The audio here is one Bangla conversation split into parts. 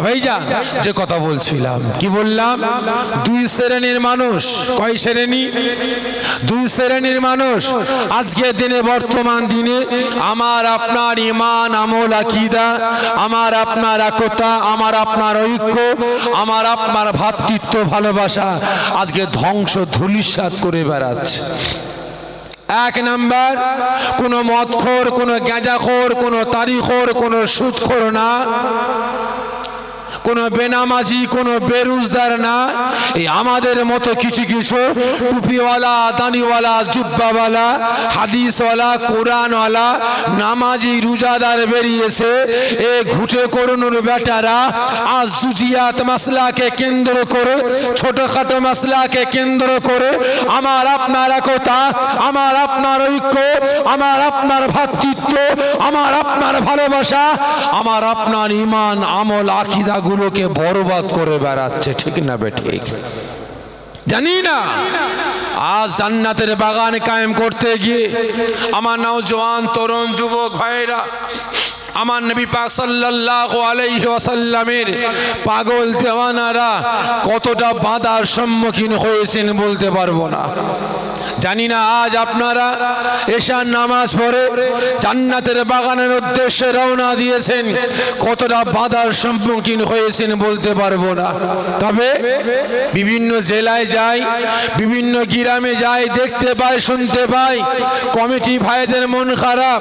ভাইজান যে কথা বলছিলাম, কি বললাম? দুই শ্রেণীর মানুষ। কয় শ্রেণী? দুই শ্রেণীর মানুষ আজকে দিনে, বর্তমান দিনে। আমার আপনার ঈমান, আমল, আকীদা, আমার আপনার একতা, আমার আপনার ঐক্য, আমার আপনার ভ্রাতৃত্ব, ভালোবাসা আজকে ধ্বংস ধূলিসাৎ করে বেড়াচ্ছে। এক নাম্বার, কোনো মদখোর, কোনো গাঁজাখোর, কোনো তারিখোর, কোনো সুদখোর না, কোনো বেনামাজি, কোনো বেরোজগার না। এই আমাদের মতো কিছু কিছু টুপিওয়ালা, দানিওয়ালা, জুব্বাওয়ালা, হাদিসওয়ালা, কোরআনওয়ালা, নামাজি, রোজাদার বেরিয়েছে। এ ঘুটে করুণের বেটারা আজ জুজিয়াত মাসলাকে কেন্দ্র করে, ছোটখাটো মাসলাকে কেন্দ্র করে আমার আপনার একতা, আমার আপনার ঐক্য, আমার আপনার ভ্রাতৃত্ব, আমার আপনার ভালোবাসা, আমার আপনার ঈমান, আমল, আকীদা গুলোকে বরবাদ করে বেড়াচ্ছে। ঠিক না বেঠিক? জানি না। আজ জান্নাতের বাগান কায়েম করতে গিয়ে আমার নওজোয়ান তরুণ যুবক ভাইরা, আমার নবী পাক সাল্লাল্লাহু আলাইহি ওয়াসাল্লামের পাগল দেওয়ানারা কতটা বাধার সম্মুখীন হয়েছেন বলতে পারবো না। জানি না আজ আপনারা এশার নামাজ পড়ে জান্নাতের বাগানের উদ্দেশ্যে রওনা দিয়েছেন, কতটা বাধার সম্মুখীন হয়েছেন বলতে পারবো না। তবে বিভিন্ন জেলায় যাই, বিভিন্ন গ্রামে যাই, দেখতে পাই, শুনতে পাই কমিটি ভাইদের মন খারাপ,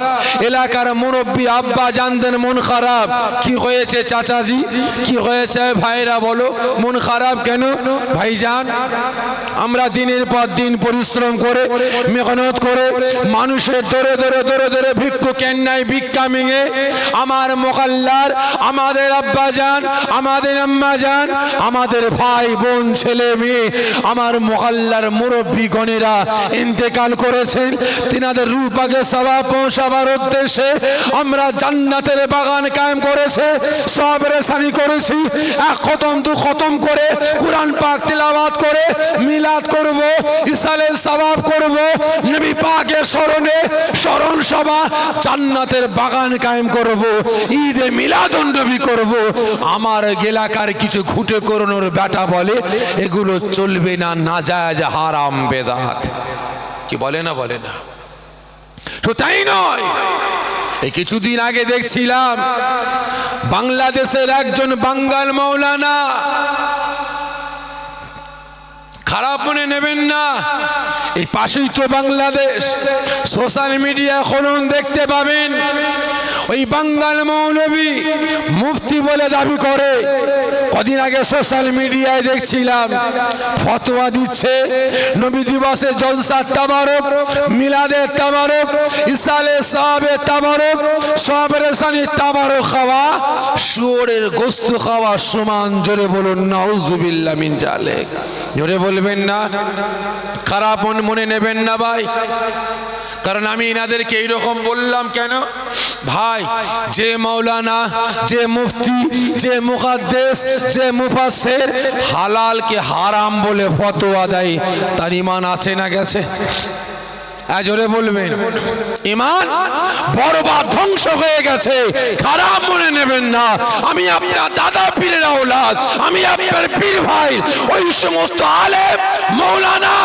এলাকার মুরব্বী আব্বা জানদের মন খারাপ। কি হয়েছে চাচাজি, কি হয়েছে ভাইরা বলো, মন খারাপ কেন? ভাইজান, আমরা দিনের পর দিন পরিশ্রম করে, মেহনত করে, মানুষের ধরে ধরে ধরে ধরে ভিক্ষু কেন্নায় ভিক্ষা মেঙে আমার মহল্লার, আমাদের আব্বা যান, আমাদের আম্মা যান, আমাদের ভাই বোন, ছেলে মেয়ে, আমার মহল্লার মুরব্বী গণেরা ইন্তেকাল করেছেন। তিনাদের রূহ পাকে সওয়াব পৌঁছাবার উদ্দেশ্যে আমরা জান্নাতের বাগান কায়েম করেছে, সবরে সানি করেছি। এক খতম দু খতম করে কুরআন পাক তিলাওয়াত করে মিলাদ করব, ইসালের সওয়াব করব, নবী পাকের স্মরণে স্মরণ সভা, জান্নাতের বাগান কায়েম করব, ঈদে মিলাদুন নবী করব। আমার এলাকার কিছু ঘুটে করোনোর বেটা বলে এগুলো চলবে না, নাজায়েজ, হারাম, বেদাত। কি বলে না? বলে না? তো তাই নয়, এই কিছুদিন আগে দেখছিলাম বাংলাদেশের একজন বাঙ্গাল মাওলানা, খারাপ মনে নেবেন না, এই পাশেই তো বাংলাদেশ, সোশ্যাল মিডিয়া খুলুন দেখতে পাবেন ওই বাঙ্গাল মৌলবী মুফতি বলে দাবি করে। কদিন আগে সোশ্যাল মিডিয়ায় দেখছিলাম ফতোয়া দিচ্ছে নবী দিবসে জলসার তাবারক, মিলাদের তাবারক, ইসালে সাহাবের তাবারক, সবরে সানি তাবারক খাওয়া শুয়োরের গোস্ত খাওয়া সমান। জোরে বলুন নাউজুবিল্লাহ মিন জালিক। জোরে বলবেন না, খারাপ মনে নেবেন না ভাই। কারণ আমি এনাদেরকে এইরকম বললাম কেন ভাই, যে মাওলানা, যে মুফতি, যে মুকাদ্দেস, যে মুফাসসির হালালকে হারাম বলে ফতোয়া দেয়, তার ঈমান আছে না গেছে? জোরে বলবেন। ঈমান বরবাদ, ধ্বংস হয়ে গেছে। খারাপ মনে নেবেন না, আমি আপনার দাদা পীরের আওলাদ, আমি আপনার পীর ভাই। ওই সমস্ত আলেম, মাওলানা,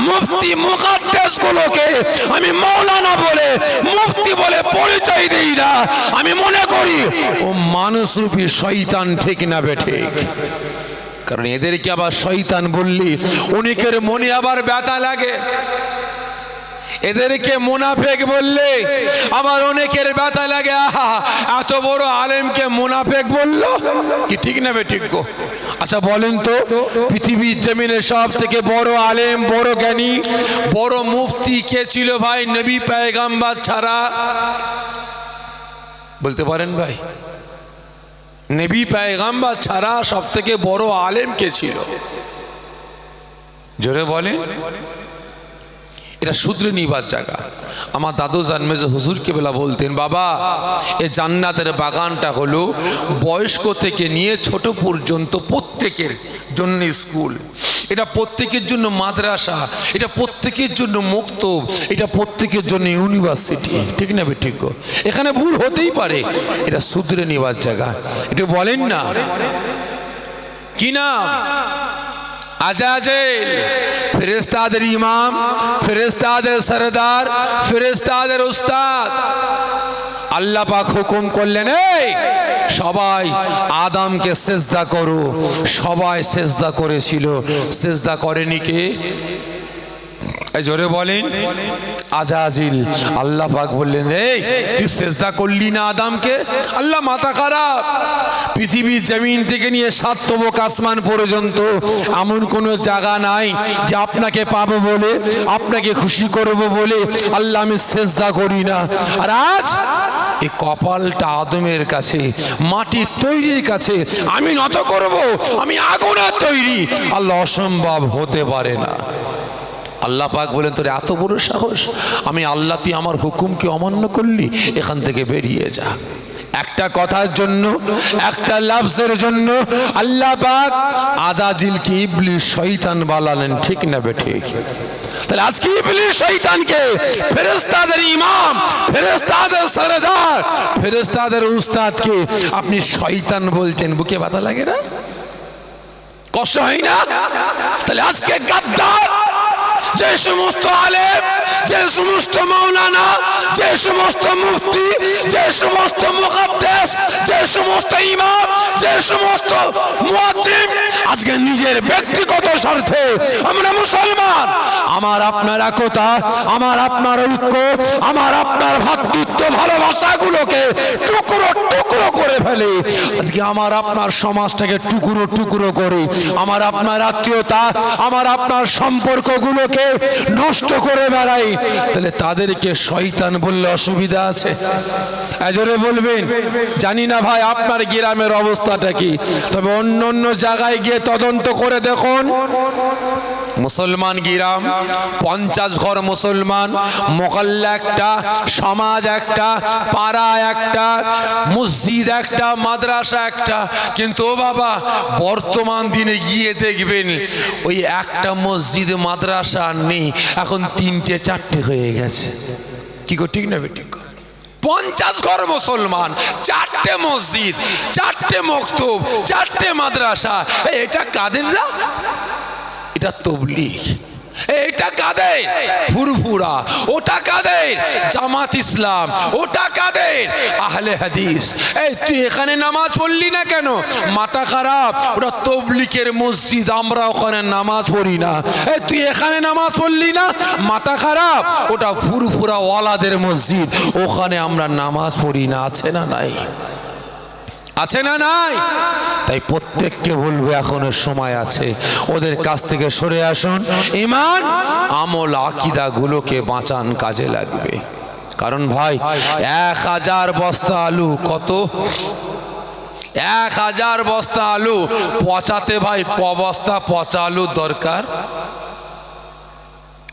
মুফতি, মুকাদ্দেস গুলোকে আমি মাওলানা বলে, মুফতি বলে পরিচয় দেই না। আমি মনে করি ও মানুষরূপী শয়তান। ঠিক না বেঠিক? কারণ এদেরকে আবার শয়তান বললি অনেকের মনে আবার ব্যথা লাগে। এদেরকে মুনাফেক বললে আবার অনেকের ব্যথা লাগে, আহা এত বড় আলেমকে মুনাফেক বললো। কি ঠিক না বেঠিক গো? আচ্ছা বলেন তো, পৃথিবীর জমিনে সব থেকে বড় আলেম, বড় জ্ঞানী, বড় মুফতি কে ছিল ভাই নবী পয়গম্বর ছাড়া? বলতে পারেন ভাই? নবী পয়গম্বর ছাড়া সব থেকে বড় আলেম কে ছিল? জোরে বলেন। এটা শুধরে নিবার জায়গা। আমার দাদু জানমেজে হুজুর কেবলা বলতেন, বাবা এ জান্নাতের বাগানটা হলো বয়স্ক থেকে নিয়ে ছোট পর্যন্ত প্রত্যেকের জন্য স্কুল, এটা প্রত্যেকের জন্য মাদ্রাসা, এটা প্রত্যেকের জন্য মুক্তব, এটা প্রত্যেকের জন্য ইউনিভার্সিটি। ঠিক না ঠিক? এখানে ভুল হতেই পারে, এটা শুধরে নেবার জায়গা। এটা বলেন না কি না? আজাজেল, ফেরেশতাদের ইমাম, ফেরেশতাদের সরদার, ফেরেশতাদের উস্তাদ। আল্লাহ পাক হুকুম করলেন, এই সবাই আদমকে সেজদা করো। সবাই সেজদা করেছিল, সেজদা করেনি কে? জোরে বলেন। আজাজিল। আল্লাহ পাক বললেন, এই তুই সেজদা করলি না আদমকে? আল্লাহ মাথা খারাপ। পৃথিবীর জমিন থেকে নিয়ে 7 তবক আসমান পর্যন্ত এমন কোনো জায়গা নাই যে আপনাকে পাবো বলে, আপনাকে খুশি করব বলে আল্লাহ আমি সেজদা করি না। আর আজ এই কপালটা আদমের কাছে, মাটির তৈরির কাছে আমি নত করব, আমি আগুনের তৈরি, আল্লাহ অসম্ভব হতে পারে না। আল্লাহ পাক বলেন, তোর এত বড় সাহস, আমি আল্লাহ তুই আমার হুকুমকে অমান্য করলি, এখান থেকে বেরিয়ে যা। একটা কথার জন্য, একটা লফজের জন্য আল্লাহ পাক আজাজিলকে ইবলিস শয়তান বানালেন। ঠিক না বেঠিক? তাহলে আজকে ইবলিস শয়তানকে ফেরেশতাদের ইমাম, ফেরেশতাদের সরদার, ফেরেশতাদের উস্তাদকে আপনি শয়তান বলছেন, বুকে ব্যথা লাগে না? কষ্ট হয় না? তাহলে আজকে গাদ্দার যে সমস্ত আলেম, যে সমস্ত মাওলানা, যে সমস্ত মুফতি, যে সমস্ত মুকাদ্দাস, যে সমস্ত ইমাম, যে সমস্ত মুয়াজ্জিম আজকে নিজের ব্যক্তিগত স্বার্থে আমরা মুসলমান, আমার আপনার একতা, আমার আপনার ঐক্য, আমার আপনার ভ্রাতৃত্ব ভালোবাসাগুলোকে টুকরো টুকরো করে ফেলে। আজকে আমার আপনার সমাজটাকে টুকরো টুকরো করে আমার আপনার আত্মীয়তা, আমার আপনার সম্পর্কগুলোকে নষ্ট করে বেড়াই। তাহলে তাদেরকে শয়তান বললে অসুবিধা আছে? জোরে বলবেন। জানি না ভাই আপনার গ্রামের অবস্থাটা কি, তবে অন্য অন্য জায়গায় গিয়ে তদন্ত করে দেখুন। মুসলমান গ্রাম, 50 ঘর মুসলমান, মহল্লা একটা, সমাজ একটা, পাড়া একটা, মসজিদ একটা, মাদ্রাসা একটা, কিন্তু ও বাবা বর্তমান দিনে গিয়ে দেখবেন ওই একটা মসজিদ মাদ্রাসা আর নেই, এখন 3টে 4টে হয়ে গেছে। কি গো ঠিক না বেঠিক? 50 ঘর মুসলমান, 4টে মসজিদ, 4টে মক্তব, 4টে মাদ্রাসা। এটা কাদেররা? এটা তবলিগ। এটা কাদের? ফুরফুরা। ওটা কাদের? জামাত ইসলাম। ওটা কাদের? আহলে হাদিস। এই তুই এখানে নামাজ পড়লি না কেন? মাথা খারাপ, ওটা তবলিগের মসজিদ, আমরা ওখানে নামাজ পড়ি না। এই তুই এখানে নামাজ পড়লি না? মাথা খারাপ, ওটা ফুরফুরা ওয়ালাদের মসজিদ, ওখানে আমরা নামাজ পড়ি না। আছে না নাই? আছে না নাই? তাই প্রত্যেককে বলবে এখনো সময় আছে, ওদের কাছ থেকে সরে আসুন। ঈমান, আমল, আকীদা গুলোকে বাঁচান, কাজে লাগবে। কারণ ভাই 1000 বস্তা আলু কত? 1000 বস্তা আলু পচাতে ভাই ক বস্তা পচা আলুর দরকার?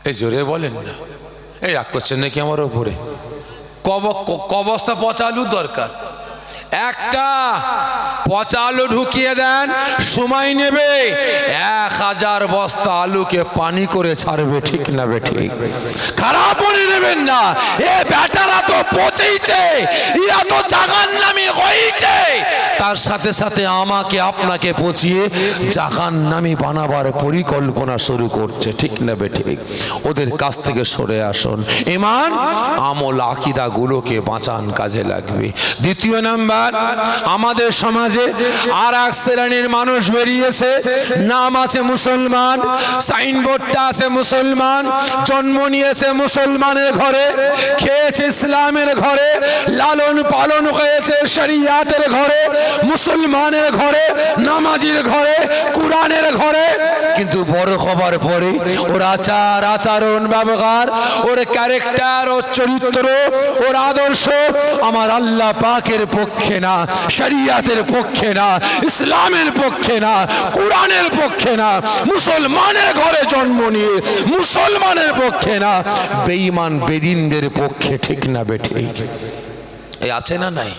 এই জোরে বলেন না। এই রাগ করছেন নাকি আমার উপরে? ক বস্তা পচা আলুর দরকার? একটা পচা আলু ঢুকিয়ে দেন, সময় নেবে 1000 বস্তা আলুকে পানি করে ছাড়বে। ঠিক না বেঠিক? খারাপ মনে নেবেন না, এ বেটারা তো পচেইছে, এরা তো জাহান্নামী হয়েছে, তার সাথে সাথে আমাকে আপনাকে পচিয়ে জাহান্নামী বানাবার পরিকল্পনা শুরু করছে। ঠিক না বেঠিক? ওদের কাছ থেকে সরে আসুন। ঈমান, আমল, আকীদা গুলোকে বাঁচান, কাজে লাগবে। দ্বিতীয় নাম্বার, আমাদের সমাজে আর এক শ্রেণীর মানুষ বেরিয়েছে, নাম আছে মুসলমান, সাইনবোর্ডটা আছে মুসলমান, জন্ম নিয়েছে মুসলমানের ঘরে, খেয়েছে ইসলামের ঘরে, লালন পালন হয়েছে শরিয়াতের ঘরে, মুসলমানের ঘরে, নামাজির ঘরে, কুরআনের ঘরে, কিন্তু বড় হবার পরে ওর আচার আচরণ ব্যবহার, ওর ক্যারেক্টার, ওর চরিত্র, ওর আদর্শ আমার আল্লাহ পাকের পক্ষে পক্ষে না, শরিয়াতের পক্ষে না, ইসলামের পক্ষে না, কোরআনের পক্ষে না, মুসলমানের ঘরে জন্ম নিয়ে মুসলমানের পক্ষে না, বেঈমান বেদিনদের পক্ষে। ঠিক না বেঠিক? এই আছে না নাই?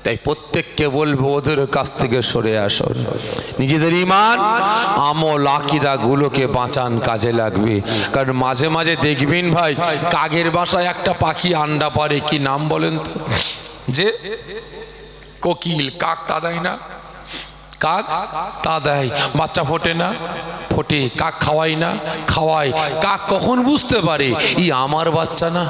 তাই প্রত্যেককে বলবো ওদের কাছ থেকে সরে আসুন, নিজেদের ঈমান আমল আকীদা গুলোকে বাঁচান, কাজে লাগবে। কারণ মাঝে মাঝে দেখবেন ভাই, কাকের বাসায় একটা পাখি আন্ডা পারে, কি নাম বলেন তো? যে কোকিল। কাক তা দেয় না? কাক তা দেয়। বাচ্চা ফোটে না? ফোটে। কাক খাওয়াই না? খাওয়ায়। কাক কখন বুঝতে পারে ই আমার বাচ্চা না?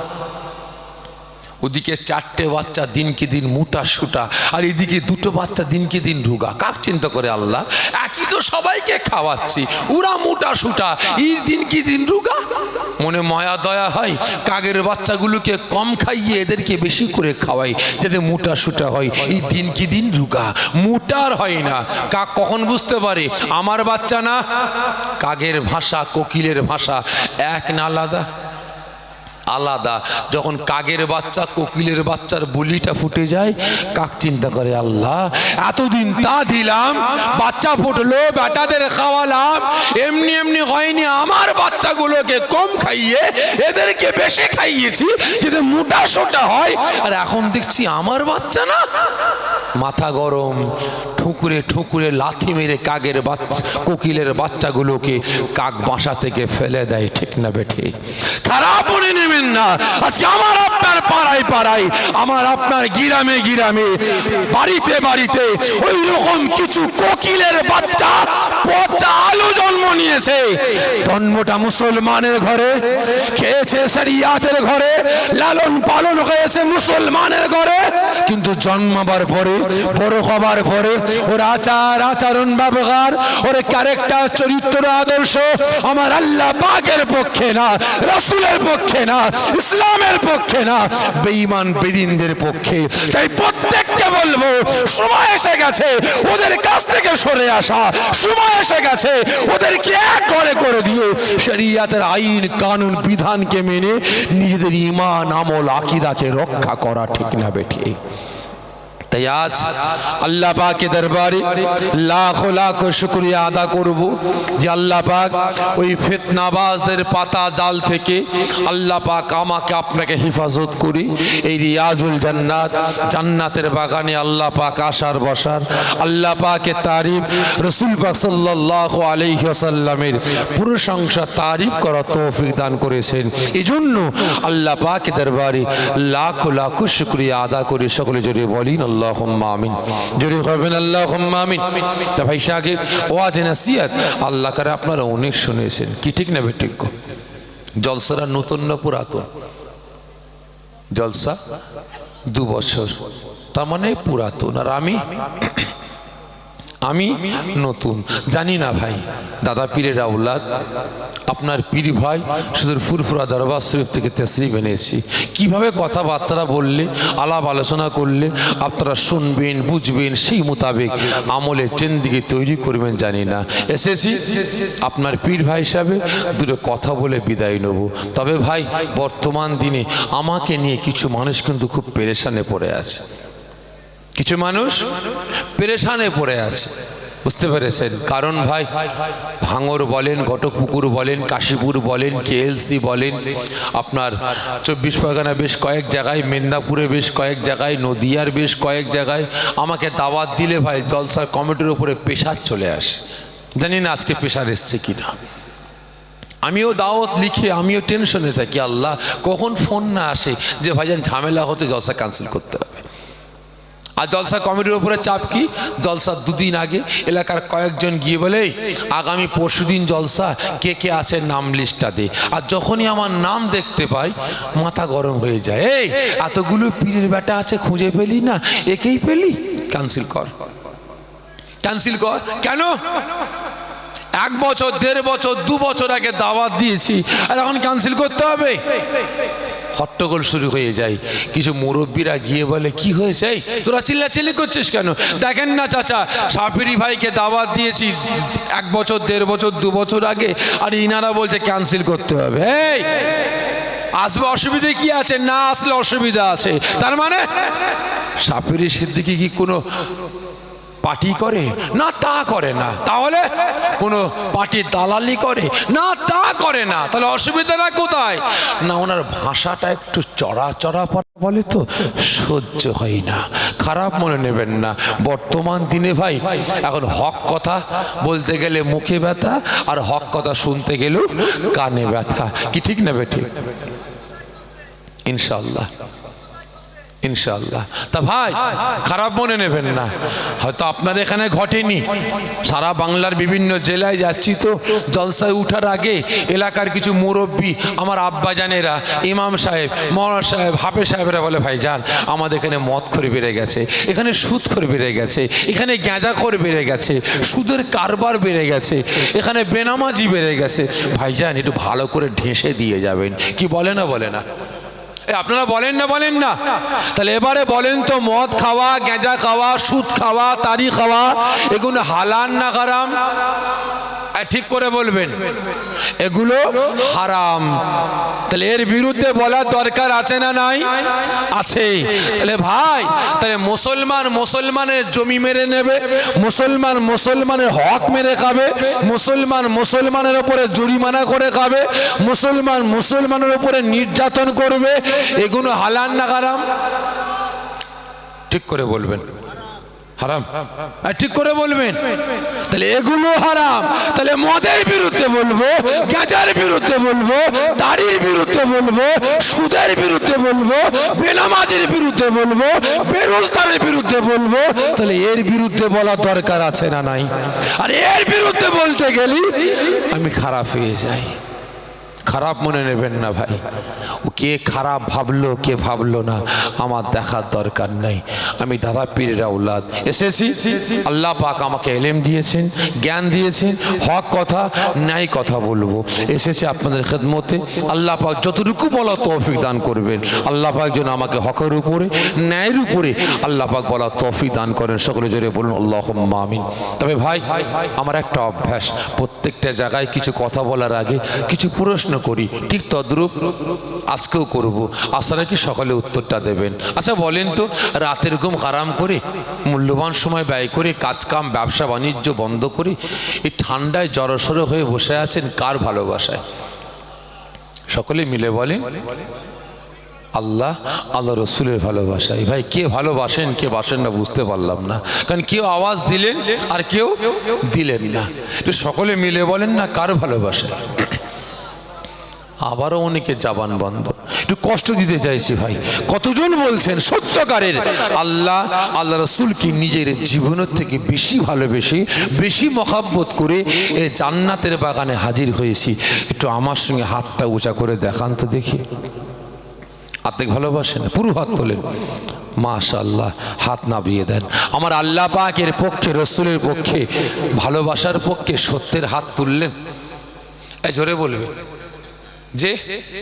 ওদিকে 4টে বাচ্চা দিনকে দিন মোটা সুটা, আর এদিকে 2টো বাচ্চা দিনকে দিন রোগা। কাক চিন্তা করে আল্লাহ, একই তো সবাইকে খাওয়াচ্ছি, ওরা মোটা সুটা, এই দিনকে দিন রোগা। মনে মায়া দয়া হয়, কাকের বাচ্চাগুলোকে কম খাইয়ে এদেরকে বেশি করে খাওয়াই, যাতে মোটা সুটা হয়, এই দিনকে দিন রোগা, মোটার হয় না। কাক কখন বুঝতে পারে আমার বাচ্চা না? কাকের ভাষা কোকিলের ভাষা এক না আলাদা? আলাদা। যখন কাকের বাচ্চা কোকিলের বাচ্চার বলিটা ফুটে যায়, কাক চিন্তা করে আল্লাহ, এতদিন তা দিলাম, বাচ্চা ফুটলো, বেটাদের খাওয়ালাম, এমনি এমনি হয়নি, আমার বাচ্চাগুলোকে কম খাইয়ে এদেরকে বেশি খাইয়েছি যাতে মোটা সোটা হয়, আর এখন দেখছি আমার বাচ্চা না। মাথা গরম, ঠুকুরে ঠুকুরে লাথি মেরে কাকের বাচ্চা কোকিলের বাচ্চাগুলোকে কাক বাসা থেকে ফেলে দেয়। ঠিক না বেঠে? খারাপ মনে নেবেন না। আজকে আমার আপনার পাড়ায় পাড়ায়, আমার আপনার গ্রামে গ্রামে, বাড়িতে বাড়িতে ওই রকম কিছু কোকিলের বাচ্চা পচা আলু জন্ম নিয়েছে। জন্মটা মুসলমানের ঘরে, খেয়েছে শরিয়াতের ঘরে, লালন পালন হয়েছে মুসলমানের ঘরে, কিন্তু জন্মাবার পরে, বড় হবার পরে ওর আচার আচরণ ব্যবহার, ওর ক্যারেক্টার চরিত্র আদর্শ আমার আল্লাহ পাকের পক্ষে না, রাসূলের পক্ষে না, ইসলামের পক্ষে না, বেঈমান বেদিনদের পক্ষে। তাই প্রত্যেককে বলবো, সময় এসে গেছে ওদের কাছ থেকে সরে আসা, সময় এসে গেছে ওদেরকে এক করে করে দিয়ে শরিয়াতের আইন কানুন বিধানকে মেনে নিজেদের ঈমান আমল আকীদাকে রক্ষা করা। ঠিক না বেঠিক? তাই আজ আল্লাহ পাকের দরবারে লাখো লাখো শুকরিয়া আদা করব যে আল্লাহ পাক ওই ফিতনাবাজদের পাতা জাল থেকে আল্লাহ পাক আমাকে আপনাকে হেফাজত করি, এই রিয়াজুল জান্নাত, জান্নাতের বাগানে আল্লাহ পাক আসার বসার, আল্লাহ পাকের তারিফ, রাসূল পাক সাল্লাল্লাহু আলাইহি ওয়াসাল্লামের প্রশংসা তারিফ করার তৌফিক দান করেছেন। এজন্য আল্লাহ পাকের দরবারে লাখো লাখো শুকরিয়া আদা করি। সকলে জোরে বলেন আল্লাহুম্মা আমিন। জোরে করবেন আল্লাহুম্মা আমিন। তা ভাই সাহেব, ওয়াজ নসিহত আল্লাহ করে আপনারা অনেক শুনেছেন, কি ঠিক না বেঠিক? জলসারা নতুন না পুরাতন? জলসা 2 বছর, তার মানে পুরাতন, আর আমি নতুন। জানি না ভাই, দাদা পীরের আওলাদ, আপনার পীর ভাই শুধু ফুরফুরা দরবার শরীফ থেকে তশরিফ এনেছি। কিভাবে কথাবার্তা বললে, আলাপ আলোচনা করলে আপনারা শুনবেন, বুঝবেন, সেই মোতাবেক আমলে জিন্দেগি তৈরি করবেন জানি না। এসেছি আপনার পীর ভাই হিসাবে 2টো কথা বলে বিদায় নেব। তবে ভাই, বর্তমান দিনে আমাকে নিয়ে কিছু মানুষ কিন্তু খুব পেরেশানে পড়ে আছে, কিছু মানুষ পেরেশানে পড়ে আছে, বুঝতে পেরেছেন? কারণ ভাই, ভাঙর বলেন, ঘটকপুকুর বলেন, কাশীপুর বলেন, কেএলসি বলেন, আপনার 24 পরগনা বেশ কয়েক জায়গায়, মেদিনীপুরে বেশ কয়েক জায়গায়, নদিয়ার বেশ কয়েক জায়গায় আমাকে দাওয়াত দিলে ভাই জলসার কমিটির উপরে প্রেশার চলে আসে। জানি না আজকে প্রেশার এসছে কিনা। আমিও দাওয়াত লিখে আমিও টেনশনে থাকি, আল্লাহ কখন ফোন না আসে যে ভাইজান ঝামেলা হতে জলসা ক্যান্সেল করতে হবে। আর জলসা কমিটির উপরে চাপ কি, জলসার 2 দিন আগে এলাকার কয়েকজন গিয়ে বলে আগামী পরশুদিন জলসা, কে কে আছে নাম লিস্টটা দে। আর যখনই আমার নাম দেখতে পাই মাথা গরম হয়ে যায়, এই এতগুলো পীরের বেটা আছে খুঁজে পেলি না, একেই পেলি, ক্যান্সেল কর, ক্যান্সেল কর। কেন? 1 বছর, 1.5 বছর, 2 বছর আগে দাওয়াত দিয়েছি আর এখন ক্যান্সেল করতে হবে? হট্টগোল শুরু হয়ে যায়। কিছু মুরব্বীরা গিয়ে বলে, কি হয়েছে, তোরা চিল্লাচিল্লি করছিস কেন? দেখেন না চাচা, সাপিরি ভাইকে দাওয়াত দিয়েছি 1 বছর, 1.5 বছর, 2 বছর আগে, আর ইনারা বলছে ক্যান্সেল করতে হবে। এই আসবে, অসুবিধা কি আছে? না আসলে অসুবিধা আছে, তার মানে সাপিরি সিদ্দিকী কি কোনো পার্টি করে না? তা করে না। তাহলে কোনো পার্টির দালালি করে না? তা করে না। তাহলে অসুবিধাটা কোথায়? না, ওনার ভাষাটা একটু চড়া চড়া বলে তো সহ্য হয় না। খারাপ মনে নেবেন না। বর্তমান দিনে ভাই এখন হক কথা বলতে গেলে মুখে ব্যথা, আর হক কথা শুনতে গেলেও কানে ব্যথা। কি ঠিক না বেঠিক? ইনশাআল্লাহ ইনশাআল্লাহ। তা ভাই খারাপ মনে নেবেন না, হয়তো আপনার এখানে ঘটেনি। সারা বাংলার বিভিন্ন জেলায় যাচ্ছি তো, জলসায় উঠার আগে এলাকার কিছু মুরব্বী, আমার আব্বাজানেরা, ইমাম সাহেব, মৌলানা সাহেব, হাফেজ সাহেবরা বলে, ভাই যান আমাদের এখানে মদ খোর বেড়ে গেছে, এখানে সুদ খোর বেড়ে গেছে, এখানে গাঁজা খোর বেড়ে গেছে, সুদের কারবার বেড়ে গেছে, এখানে বেনামাজি বেড়ে গেছে। ভাইজান একটু ভালো করে ঢেসে দিয়ে যাবেন। কি বলে না বলে না? আপনারা বলেন না বলেন না? তাহলে এবারে বলেন তো, মদ খাওয়া, গাঁজা খাওয়া, সুদ খাওয়া, তারি খাওয়া, এগুলো হালাল না হারাম? ঠিক করে বলবেন। এগুলো হারাম। তাহলে এর বিরুদ্ধে বলার দরকার আছে না নাই? আছে। তাহলে ভাই, তাহলে মুসলমান মুসলমানের জমি মেরে নেবে, মুসলমান মুসলমানের হক মেরে খাবে, মুসলমান মুসলমানের উপরে জরিমানা করে খাবে, মুসলমান মুসলমানের উপরে নির্যাতন করবে, এগুলো হালাল না হারাম? ঠিক করে বলবেন। হারাম। ঠিক করে বলবেন। তাহলে এগুলো হারাম। তাহলে মদের বিরুদ্ধে বলবো, গাঁজার বিরুদ্ধে বলবো, দাড়ির বিরুদ্ধে বলবো, সুদের বিরুদ্ধে বলবো, বেনামাজের বিরুদ্ধে বলবো, বেরোজগারের বিরুদ্ধে বলবো। তাহলে এর বিরুদ্ধে বলার দরকার আছে না নাই? আর এর বিরুদ্ধে বলতে গেলি আমি খারাপ হয়ে যাই। খারাপ মনে নেবেন না ভাই। ও কে খারাপ ভাবলো কে ভাবলো না আমার দেখার দরকার নেই। আমি দাদা পীরের আওলাদ, এসেছি। আল্লাহ পাক আমাকে ইলম দিয়েছেন, জ্ঞান দিয়েছেন, হক কথা ন্যায় কথা বলবো। এসেছি আপনাদের খেদমতে। আল্লাহ পাক যতটুকু বলা তৌফিক দান করবেন। আল্লাহ পাক যেন আমাকে হকের উপরে, ন্যায়ের উপরে আল্লাহ পাক বলা তৌফিক দান করেন। সকলে জোরে বলুন আল্লাহুম্মা আমিন। তবে ভাই আমার একটা অভ্যাস, প্রত্যেকটা জায়গায় কিছু কথা বলার আগে কিছু প্রশ্ন করি। ঠিক তদ্রূপ আজকেও করব। আশা রাখি সকালে উত্তরটা দেবেন। আচ্ছা বলেন তো, রাতের ঘুম হারাম করে, মূল্যবান সময় ব্যয় করে, কাজ কাম ব্যবসা বাণিজ্য বন্ধ করে এই ঠান্ডায় জড়সড় হয়ে বসে আছেন কার ভালোবাসায়? সকলে মিলে বলেন আল্লাহ আল্লাহ রসুলের ভালোবাসায়। ভাই কে ভালোবাসেন কে বাসেন না বুঝতে পারলাম না, কারণ কেউ আওয়াজ দিলেন আর কেউ দিলেন না। একটু সকলে মিলে বলেন না কার ভালোবাসায়? আবারও অনেকে জবান বন্ধ। একটু কষ্ট দিতে চাইছি ভাই। কতজন বলছেন সত্যকারের আল্লাহ আল্লাহ রসুলকে নিজের জীবনের থেকে বেশি ভালোবেসে, বেশি মহাব্বত করে এই জান্নাতের বাগানে হাজির হয়েছি? একটু আমার সঙ্গে হাতটা উঁচা করে দেখান তো দেখি। আত্মিক ভালোবাসেন? পুরো হাত তোলেন। মাশাআল্লাহ, হাত নামিয়ে দেন। আমার আল্লাহ পাকের পক্ষে, রসুলের পক্ষে, ভালোবাসার পক্ষে সত্যের হাত তুললেন। এই জোরে বলবে যে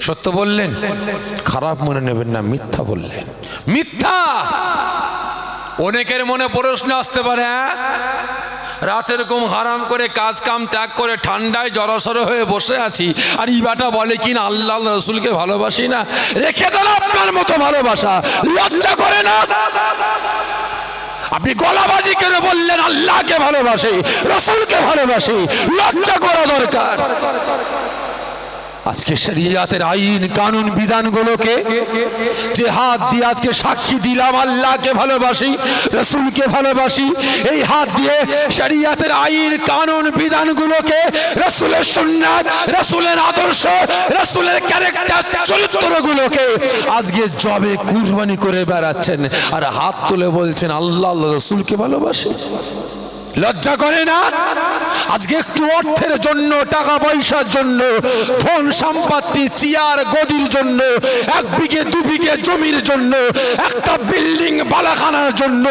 সত্য বললেন, খারাপ মনে নেবেন না, মিথ্যা বললেন। মিথ্যা। অনেকের মনে প্রশ্ন আসতে পারে, রাতের ঘুম হারাম করে, কাজ কাম ত্যাগ করে ঠান্ডায় জড়সড় হয়ে বসে আছি, আর ইবাটা বলে কিনা আল্লাহ রসুলকে ভালোবাসি না। রেখে দেন আপনার মতো ভালোবাসা, লজ্জা করে না? আপনি গলাবাজি করে বললেন আল্লাহকে ভালোবাসি, রসুলকে ভালোবাসি, লজ্জা করা দরকার। আজকে শরিয়াতের আইন কানুন বিধানগুলোকে যে হাত দিয়ে আজকে সাক্ষী দিলাম আল্লাহকে ভালোবাসি, রসুলকে ভালোবাসি, এই হাত দিয়ে শরিয়াতের আইন কানুন বিধানগুলোকে, রসুলের সুন্নাত, রসুলের আদর্শ, রসুলের ক্যারেক্টার চরিত্রগুলোকে আজকে জবে কুরবানি করে বেড়াচ্ছেন, আর হাত তুলে বলছেন আল্লাহ আল্লাহ রসুলকে ভালোবাসি। লজ্জা করে না? আজকে একটু অর্থের জন্য, টাকা পয়সার জন্য, ধন সম্পত্তি, চেয়ার গদির জন্য, 1 বিঘে 2 বিঘে জমির জন্য, একটা বিল্ডিং বালাখানার জন্য,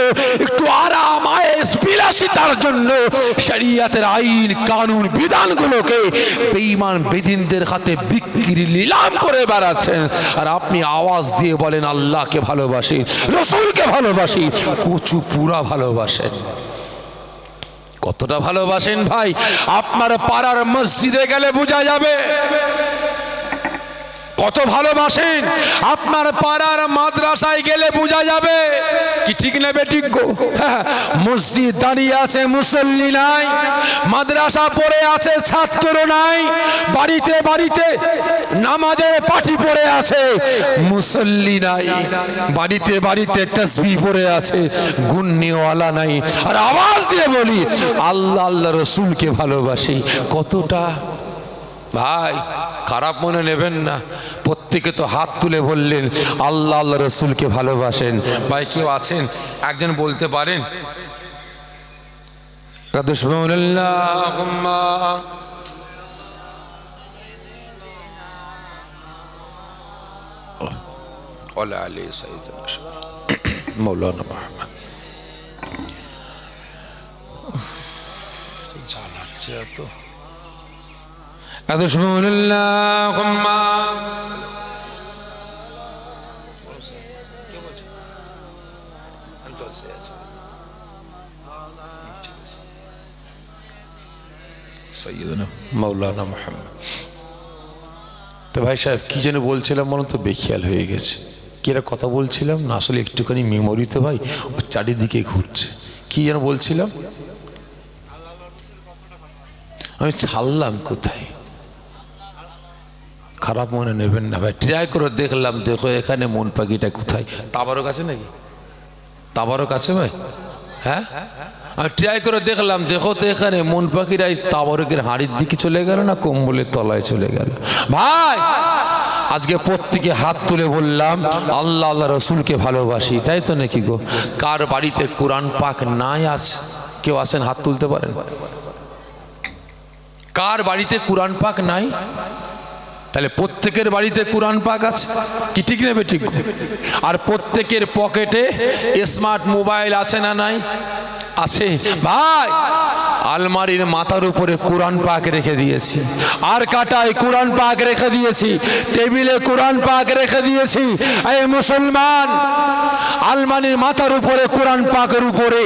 একটু আরাম আয়েশ বিলাসিতার জন্য শরিয়াতের আইন কানুন বিধানগুলোকে বেঈমান বেদিনদের হাতে বিক্রি নিলাম করে বেড়াচ্ছেন, আর আপনি আওয়াজ দিয়ে বলেন আল্লাহকে ভালোবাসি, রসুলকে ভালোবাসি। কচু পুরা ভালোবাসেন। কতটা ভালোবাসেন ভাই? আপনার পাড়ার মসজিদে গেলে বোঝা যাবে। কত ভালোবাসেন। আপনার পাড়ার মাদ্রাসায় গেলে বোঝা যাবে কি ঠিক না বেঠিক গো? মসজিদ দাঁড়িয়ে আছে, মুসল্লি নাই। মাদ্রাসা পড়ে আছে, ছাত্র নাই। বাড়িতে বাড়িতে নামাজের পাঠি পড়ে আছে, মুসল্লি নাই। বাড়িতে বাড়িতে তাসবিহ পড়ে আছে, গুন্নিওয়ালা নাই। আর আওয়াজ দিয়ে বলি আল্লাহ আল্লাহ রসুলকে ভালোবাসি। কতটা ভাই খারাপ মনে নেবেন না, প্রত্যেকে তো হাত তুলে বললেন আল্লাহ আল্লাহ রসুলকে ভালোবাসেন। ভাই কেউ আছেন একজন বলতে পারেন? মৌলানা মোহাম্মদ জ্বালাচ্ছে এত। মৌলানা মোহাম্মদ। তো ভাই সাহেব কি যেন বলছিলাম বলুন তো, বেখেয়াল হয়ে গেছে। কি একটা কথা বলছিলাম না, আসলে একটুখানি মেমোরি তো ভাই ও চারিদিকে ঘুরছে। কি যেন বলছিলাম, আমি ছাড়লাম কোথায়? খারাপ মনে নেবেন না ভাই, ট্রাই করে দেখলাম। দেখো এখানে মন পাখিটা কোথায়? তাবারক আছে নাকি? তাবারক আছে ভাই? হ্যাঁ, আমি ট্রাই করে দেখলাম। দেখো তো এখানে মন পাখিরা তাবারকের হাঁড়ির দিকে চলে গেল না কম্বলের তলায় চলে গেল? ভাই আজকে প্রত্যেকে হাত তুলে বললাম আল্লাহ আল্লাহ রসুলকে ভালোবাসি, তাই তো নাকি গো? কার বাড়িতে কোরআন পাক নাই আছে? কেউ আছেন হাত তুলতে পারেন? কার বাড়িতে কোরআন পাক নাই? তাহলে প্রত্যেকের বাড়িতে কোরআন পাক আছে, কি ঠিক নেবে ঠিক? আর প্রত্যেকের পকেটে স্মার্ট মোবাইল আছে না নাই? আছে ভাই। আলমারির মাথার উপরে কোরআন পাক রেখে দিয়েছি, আর কাটায় কোরআন পাক রেখে দিয়েছি, টেবিলে কোরআন পাক রেখে দিয়েছি। এই মুসলমান, আলমারির মাথার উপরে কোরআন পাকের উপরে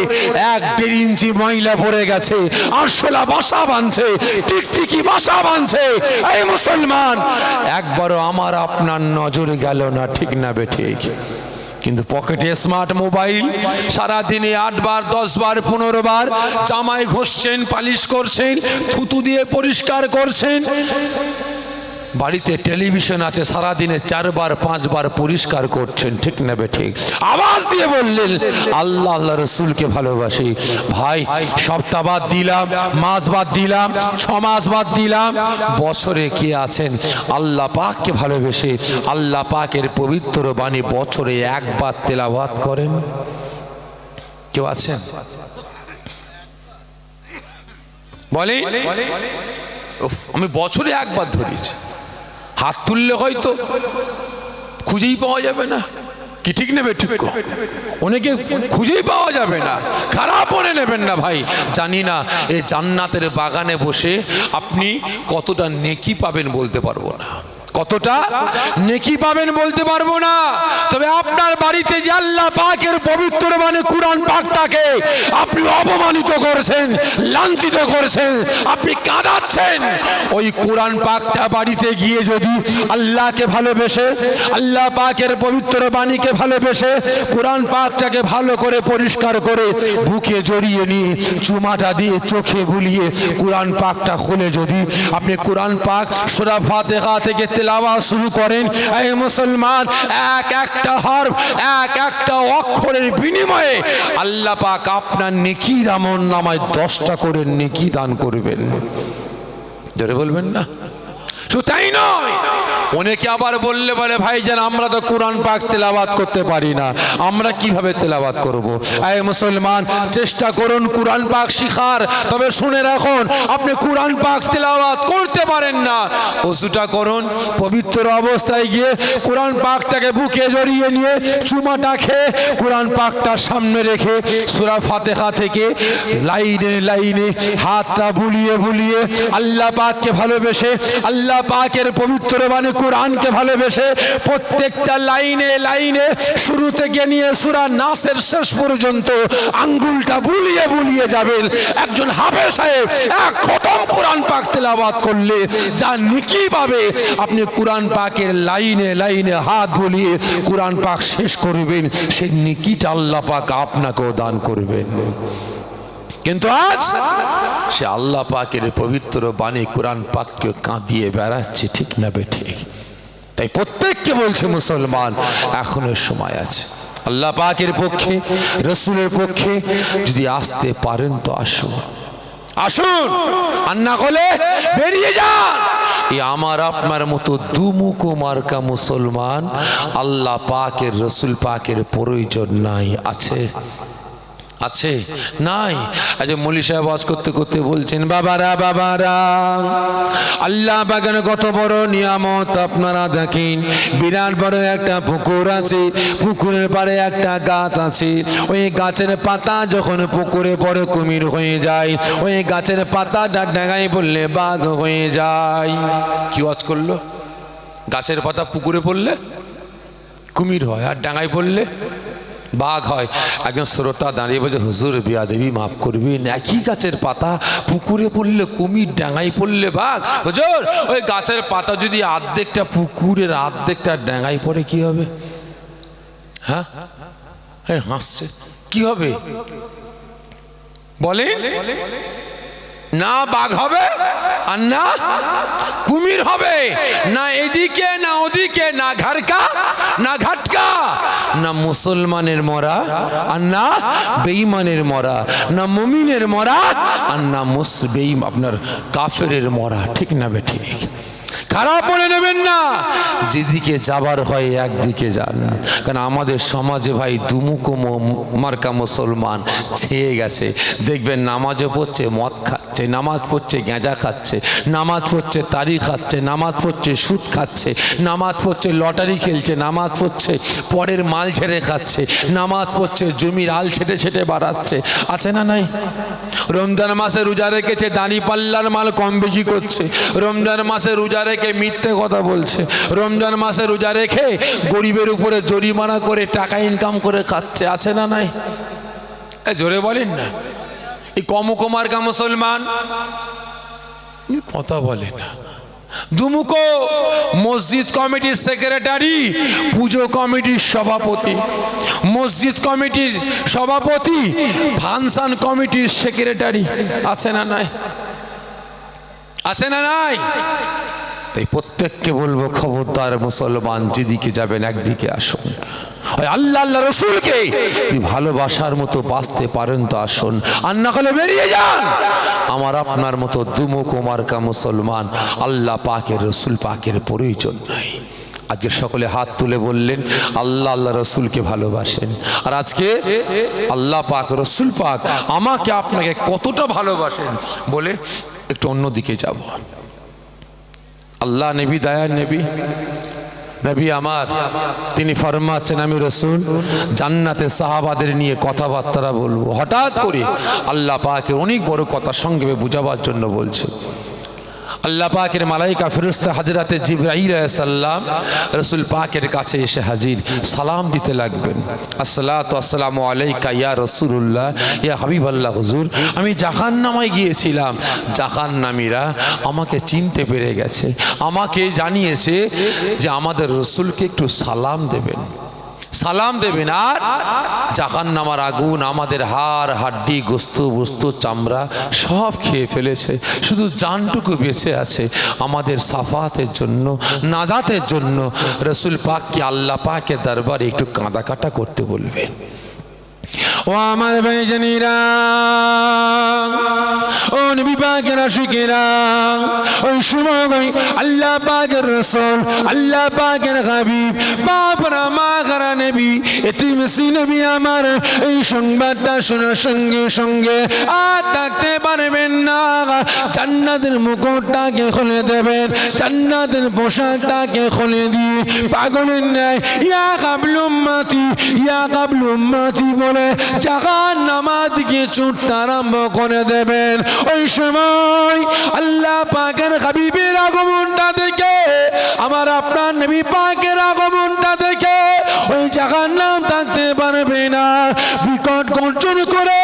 1-1.5 ইঞ্চি ময়লা পড়ে গেছে, আরশোলা বাসা বাঁধছে, টিকটিকি বাসা বাঁধছে। এই মুসলমান, একবারও আমার আপনার নজরে গেল না, ঠিক না বেঠিক? কিন্তু পকেটে স্মার্ট মোবাইল, সারাদিনে 8 বার 10 বার 15 বার জামায় ঘষছেন, পালিশ করছেন, থুতু দিয়ে পরিষ্কার করছেন। বাড়িতে টেলিভিশন আছে, সারাদিনে 4 বার 5 বার পরিষ্কার করছেন, ঠিক না বেঠিক? আওয়াজ দিয়ে বললেন আল্লাহ আল্লাহ রসুলকে ভালোবাসি। ভাই সপ্তাহ বাদ দিলাম, মাস বাদ দিলাম, 6 মাস বাদ দিলাম, বছরে কে আছেন আল্লাহ পাককে ভালোবেসে আল্লাহ পাকের পবিত্র বাণী বছরে একবার তেলাওয়াত করেন? কেউ আছেন? বলে আমি বছরে একবার ধরেছি। হাত তুললে হয়তো খুঁজেই পাওয়া যাবে না, কি ঠিক নেবে ঠিক? অনেকে খুঁজেই পাওয়া যাবে না। খারাপ মনে নেবেন না ভাই। জানি না এই জান্নাতের বাগানে বসে আপনি কতটা নেকি পাবেন বলতে পারবো না, কতটা নেকি পাবেন বলতে পারবো না। তবে আপনার বাড়িতে যে আল্লাহ পাকের পবিত্র বাণী কুরআন পাকটাকে আপনি অপমানিত করেছেন, লাঞ্ছিত করেছেন, আপনি কাঁদাচ্ছেন, ওই কুরআন পাকটা বাড়িতে গিয়ে যদি আল্লাহকে ভালোবেসে, আল্লাহ পাকের পবিত্র বাণীকে ভালোবেসে, কুরআন পাকটাকে ভালো করে পরিষ্কার করে বুকে জড়িয়ে নিয়ে চুমাটা দিয়ে চোখে বুলিয়ে কুরআন পাকটা খুলে যদি আপনি কুরআন পাক সূরা ফাতিহা থেকে তেলাওয়াত শুরু করেন, এই মুসলমান, এক একটা হরফ, এক একটা অক্ষরের বিনিময়ে আল্লাহ পাক আপনার নেকির আমলনামায় 10টা করে নেকি দান করবেন। জোরে বলবেন না? শুধু তাই নয়, অনেকে আবার বললে বলে ভাইজান আমরা তো কোরআন পাক তেলাওয়াত করতে পারি না, আমরা কিভাবে তেলাওয়াত করব? এই মুসলমান, চেষ্টা করুন কোরআন পাক শিখার। তবে শুনে রাখুন, আপনি কোরআন পাক তেলাওয়াত করতে পারেন না, ওযুটা করুন, পবিত্র অবস্থায় গিয়ে কোরআন পাকটাকে বুকে জড়িয়ে নিয়ে চুমাটা খেয়ে কোরআন পাকটার সামনে রেখে সূরা ফাতিহা থেকে লাইনে লাইনে হাতটা বুলিয়ে বুলিয়ে আল্লাহ পাককে ভালোবেসে, আল্লাহ পাকের পবিত্র বাণী কুরআনকে ভালোবেসে প্রত্যেকটা লাইনে লাইনে শুরু থেকে নিয়ে সূরা নাসের শেষ পর্যন্ত আঙ্গুলটা বুলিয়ে বুলিয়ে যাবেন। একজন হাফেজ সাহেব এক খতম কোরআন পাক তেলাওয়াত করলে করলে যা নেকি পাবে, আপনি কোরআন পাকের লাইনে লাইনে হাত বুলিয়ে কোরআন পাক শেষ করবেন, সেই নেকিটা আল্লাহ পাক আপনাকেও দান করবেন। কিন্তু আজ সে আল্লাহ পাকের পবিত্র বাণী কোরআন পাককে কাঁদিয়ে বেড়াচ্ছে, ঠিক না বেঠিক? তাই প্রত্যেককে বলছে মুসলমান, এখনো সময় আছে। আল্লাহ পাকের পক্ষে, রসুলের পক্ষে যদি আসতে পারেন তো আসুন, আসুন, আর না হলে বেরিয়ে যান। এই আমার আপনার মতো দুমুখো মার্কা মুসলমান আল্লাহ পাকের, রসুল পাকের প্রয়োজন নাই। আছে? আছে? নাই? আজ মৌলী সাহেব ওয়াজ করতে করতে বলছেন, বাবারা বাবারা, আল্লাহ পাকের কত বড় নিয়ামত আপনারা দেখেন। বিরাট বড় একটা পুকুর আছে, পুকুরের পাড়ে একটা গাছ আছে। ওই গাছের পাতা যখন পুকুরে পড়ে কুমির হয়ে যায়, ওই গাছের পাতাটা ডাঙায় পড়লে বাঘ হয়ে যায়। কি ওয়াজ করলো? গাছের পাতা পুকুরে পড়লে কুমির হয়, আর ডাঙায় পড়লে বাঘ হয়। একজন শ্রোতা দাঁড়িয়ে বলছে, হুজুর বিয়াদবি মাফ করবেন, একই গাছের পাতা পুকুরে পড়লে কুমির, ডাঙায় পড়লে বাঘ। হুজুর ওই গাছের পাতা যদি আর্ধেকটা পুকুরের আর্ধেকটা ডাঙায় পড়ে কি হবে? হ্যাঁ, হাসছে, কি হবে বলে? না বাঘ হবে আর না কুমির হবে, না এদিকে না ওদিকে, না ঘাড়কা না ঘাটকা, না মুসলমানের মরা আর না বেঈমানের মরা, না মুমিনের মরা আর না আপনার কাফেরের মরা, ঠিক না বেঠিক? খারাপ বলে নেবেন না, যেদিকে যাবার হয় একদিকে যান। কারণ আমাদের সমাজে ভাই দুমুখো মার্কা মুসলমান ছেয়ে গেছে। দেখবেন নামাজও পড়ছে, মদ খাচ্ছে, নামাজ পড়ছে, গাঁজা খাচ্ছে, নামাজ পড়ছে, তারি খাচ্ছে, নামাজ পড়ছে, সুদ খাচ্ছে, নামাজ পড়ছে, লটারি খেলছে, নামাজ পড়ছে, পরের মাল ছেড়ে খাচ্ছে, নামাজ পড়ছে, জমির আল ছেটে ছেটে বাড়াচ্ছে। আছে না নাই? রমজান মাসে রোজা রেখেছে, দাঁড়ি পাল্লার মাল কম বেশি করছে। রমজান মাসে রোজা রেখে মিথ্যে কথা বলছে। রমজান মাসে রোজা রেখে গরিবের উপরে জরিমানা করে টাকা ইনকাম করে খাচ্ছে। আছে না নাই? জোরে বলেন না। এই কমুকুমার্কা মুসলমান কথা বলে না। দুমুখো মসজিদ কমিটির সেক্রেটারি, পুজো কমিটির সভাপতি, মসজিদ কমিটির সভাপতি, ফাংশন কমিটির সেক্রেটারি। আছে না নাই? আছে না নাই? তাই প্রত্যেককে বলবো, খবরদার মুসলমান, যেদিকে যাবেন একদিকে আসুন। আল্লাহ আল্লাহ রসুলকে ভালোবাসার মতো বাঁচতে পারেন তো আসুন, আর না হলে বেরিয়ে যান। আমার আপনার মতো দুমুখো মার্কা মুসলমান আল্লাহ পাকের, রসুল পাকের প্রয়োজন নাই। আজকে সকলে হাত তুলে বললেন আল্লাহ আল্লাহ রসুলকে ভালোবাসেন। আর আজকে আল্লাহ পাক, রসুল পাক আমাকে আপনাকে কতটা ভালোবাসেন বলে একটু অন্যদিকে যাব। আল্লাহ নবী, দয়ার নবী, নবী আমার, তিনি ফরমাচ্ছেন, আমি রসুল জান্নাতে সাহাবাদের নিয়ে কথাবার্তা বলবো। হঠাৎ করে আল্লাহ পাকের অনেক বড় কথা সংক্ষেপে বুঝাবার জন্য বলছে। আল্লাহ পাকের মালাইকা ফেরেশতা হযরতে জিবরাইল আলাইহিস সালাম রাসূল পাকের কাছে এসে হাজির, সালাম দিতে লাগবেন। আসসালাতু আসসালামু আলাইকা ইয়া রাসূলুল্লাহ, ইয়া হাবিবাল্লাহ। হুজুর, আমি জাহান্নামে গিয়েছিলাম, জাহান্নামীরা আমাকে চিনতে পেরে গেছে, আমাকে জানিয়েছে যে আমাদের রসুলকে একটু সালাম দেবেন, সালাম দেবেন। আর জাহান্নামের আগুন আমাদের হাড় হাড্ডি, গোস্ত বস্তু, চামড়া সব খেয়ে ফেলেছে, শুধু জানটুকু বেঁচে আছে। আমাদের সাফাতের জন্য, নাজাতের জন্য রসুল পাককে আল্লাহ পাকের দরবারে একটু কাঁদা কাটা করতে বলবেন। ও আমার ভাইজানেরা, ও নবী পাকের আশিকেরা, ওই সময় আল্লাহ পাকের রাসূল, আল্লাহ পাকের হাবিব, বাপরা মাগরা নবী, এতিমসি নবী আমার এই সংবাদটা শোনার সঙ্গে সঙ্গে আর থাকতে পারবেন না। জান্নাতের মুকুটটাকে খুলে দেবেন, জান্নাতের পোশাকটাকে খুলে দিয়ে পাগলের ন্যায় ইয়া কাবলু উম্মতি, ইয়া কাবলু উম্মতি বলে জাহান্নামের দিকে ছুটতে আরম্ভ করে দেবেন। ওই সময় আল্লাহ পাকের হাবিবের আগমনটা দেখে, আমার আপনার নবী পাকের আগমনটা দেখে ওই জাহান্নাম থাকতে পারবে না, বিকট কণ্ঠ গর্জন করে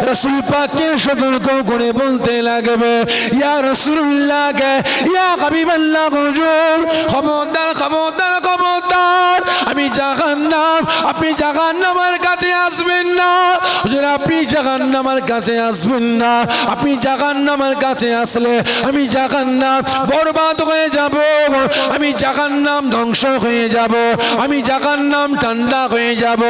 রাসূল পাককে সতর্ক করে বলতে লাগবে, ইয়া রাসূলুল্লাহ কে ইয়া হাবিবাল্লাহ হুজুর, খবরদার খবরদার খবরদার, আমি জাহান্নাম, আপনি জাহান্নামের কাছে আসবেন না হুজুর, আপনি জাহান্নামের কাছে আসবেন না, আপনি জাহান্নামের কাছে আসলে আমি জাহান্নাম বরবাদ হয়ে যাব, আমি জাহান্নাম ধ্বংস হয়ে যাব, আমি জাহান্নাম ঠান্ডা হয়ে যাব।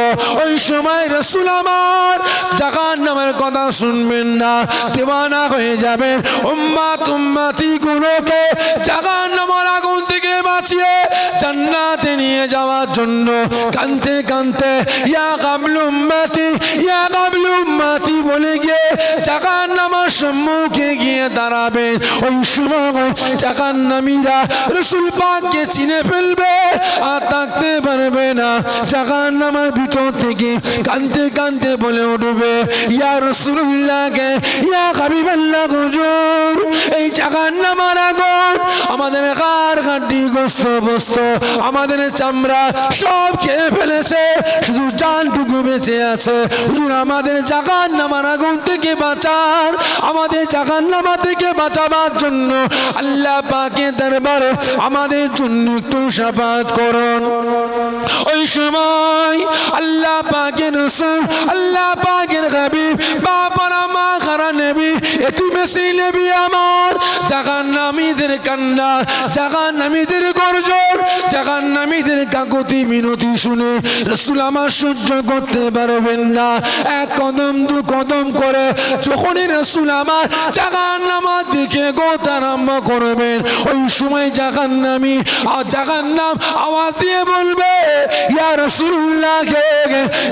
ওই সময় রাসূল আমার জাহান্নামের কথা শুনবেন না, দিওয়ানা হয়ে যাবেন। উম্মাত উম্মতি গুলোকে জাহান্নামের আগুন থেকে বাঁচিয়ে জান্নাতে নিয়ে যাওয়ার জন্য কাঁদতে কাঁদতে ইয়া কাবলু উম্মতি ইয়া কাবলু উম্মতি বলে গিয়ে জাহান্নামের সম্মুখে গিয়ে দাঁড়াবেন। ওই সময় জাহান্নামীরা রাসূল পাককে চিনে ফেলবে আর থাকতে পারবে না, জাহান্নামের ভিতর থেকে কাঁদতে কাঁদতে বলে উঠবে, ইয়া রাসূলুল্লাহ কে ইয়া হাবিবাল্লাহ হুজুর, এই জাহান্নামের আগুন আমাদের হাড় হাড্ডি গোশত বস্ত আমাদের চামড়া সব খেয়ে ফেলেছে, শুধু জানটুকু বেঁচে আছে। হুজুর আমাদের জাহান্নামের আগুন থেকে বাঁচান, আমাদের জাহান্নাম থেকে বাঁচাবার জন্য আল্লাহ পাকের দরবারে আমাদের জন্য একটু শাফাত করুন। ওই সময় আল্লাহ পাকের রাসূল, আল্লাহ পাকের হাবিব, বাবারা মা খারা নবী, এতিমেসি নবী আমার জাহান্নামীদের কান্না, জাহান্নামীদের গর্জন, জাহান্নামীদের কাকুতি মিনতি শুনে রাসূল আমার সহ্য করতে পারবেন না। এক কদম দু কদম করে যখনই রাসূল আমার জাহান্নামের দিকে গোতা আরম্ভ করবেন, ওই সময় জাহান্নামী আর জাহান্নাম আওয়াজ দিয়ে বলবে, ইয়া রাসূলুল্লাহ কে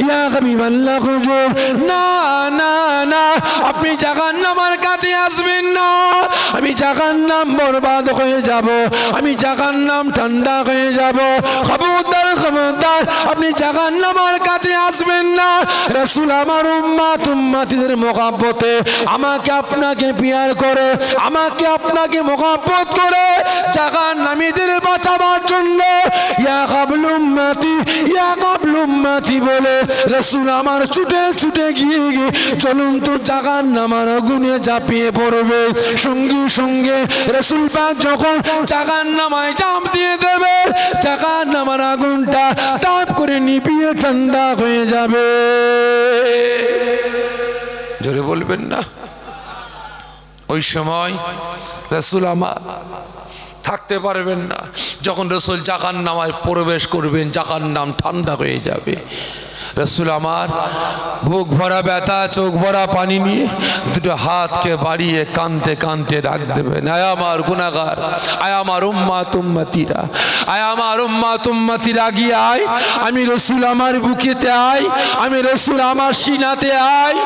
ইয়া হাবিবাল্লাহ হুজুর, না না না, আপনি জাহান্নামের কাছে আসবেন না, আমি জাহান্নাম বরবাদ হয়ে যাব, আমি জাহান্নাম ঠান্ডা হয়ে যাব। খবরদার খবরদার, আপনি জাহান্নামের কাছে আসবেন না। রাসূল আমার উম্মত উম্মতিদের মহব্বতে আমাকে আপনাকে পিয়ার করে, আমাকে আপনাকে মহব্বত করে জাহান্নামীদের বাঁচাবার জন্য ইয়া কাবলু উম্মতি ইয়া কাবলু উম্মতি বলে রাসূল আমার ছুটে ছুটে গিয়ে জ্বলন্ত জাহান্নামের আগুনে ঝাঁপিয়ে পড়বে। সঙ্গে সঙ্গে রাসূল পাক যখন জাহান্নামায় ঝাঁপ দিয়ে দেবে, জাহান্নামের আগুনটা তাপ করে নিভিয়ে ঠান্ডা হয়ে যাবে। জোরে বলবেন না? ওই সময় রাসূল আমার থাকতে পারবেন না। যখন রাসূল জাহান্নামায় প্রবেশ করবেন, জাহান্নাম ঠান্ডা হয়ে যাবে। রাসূল আমার বুক ভরা ব্যথা, চোখ ভরা পানি নিয়ে দুটো হাতকে বাড়িয়ে কাঁদতে কাঁদতে ডাক দেবেন, আয় আমার গুনাহগার, আয় আমার উম্মত উম্মতিরা, আয় আমার উম্মত উম্মতিরা, গিয়ে আয়, আমি রাসূল আমার বুকেতে আয়, আমি রাসূল আমার সিনাতে আয়।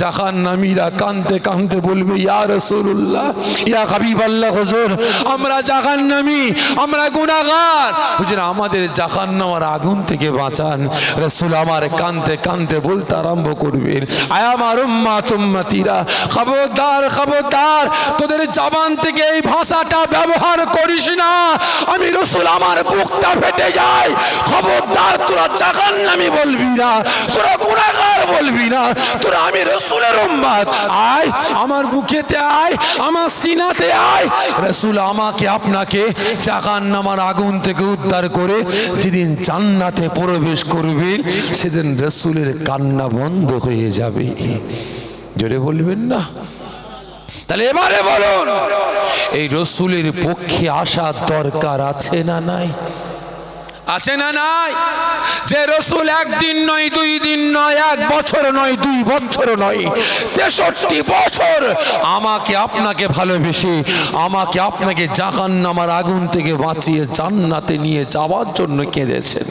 জাহান্নামীরা কাঁদতে কাঁদতে বলবে, ইয়া রাসূলুল্লাহ ইয়া হাবিবাল্লাহ হুজুর, আমরা জাহান্নামী, আমরা গুনাহগার, হুজুর আমাদের জাহান্নামের আগুন থেকে বাঁচান। রাসূল আমার কাঁদতে কাঁদতে বলতে আরম্ভ করবেন, আয় আমার উম্মত উম্মতিরা, খবরদার খবরদার, তোদের জবান থেকে এই ভাষাটা ব্যবহার করিস না, আমি রাসূল আমার বুকটা ফেটে যায়। খবরদার, তোরা জাহান্নামী বলবি না, তোরা গুনাহগার বলবি না, তোরা আমি রাসূলের উম্মত, আয় আমার বুকেতে আয়, আমার সিনাতে আয়। রাসূল আমাকে আপনাকে জাহান্নামের আগুন থেকে উদ্ধার করে যেদিন জান্নাতে প্রবেশ করবেন, সেদিন রাসূলের কান্না বন্ধ হয়ে যাবে। জোরে বলবেন না? তাহলে এবারে বলুন, এই রাসূলের পক্ষে আসার দরকার আছে না নাই? আছে না নাই? যে রাসূল একদিন নয়, দুই দিন নয়, এক বছর নয়, 2 বছর নয়, 63 বছর আমাকে আপনাকে ভালোবেসে, আমাকে আপনাকে জাহান্নামের আগুন থেকে বাঁচিয়ে জান্নাতে নিয়ে যাওয়ার জন্য কেঁদেছেন।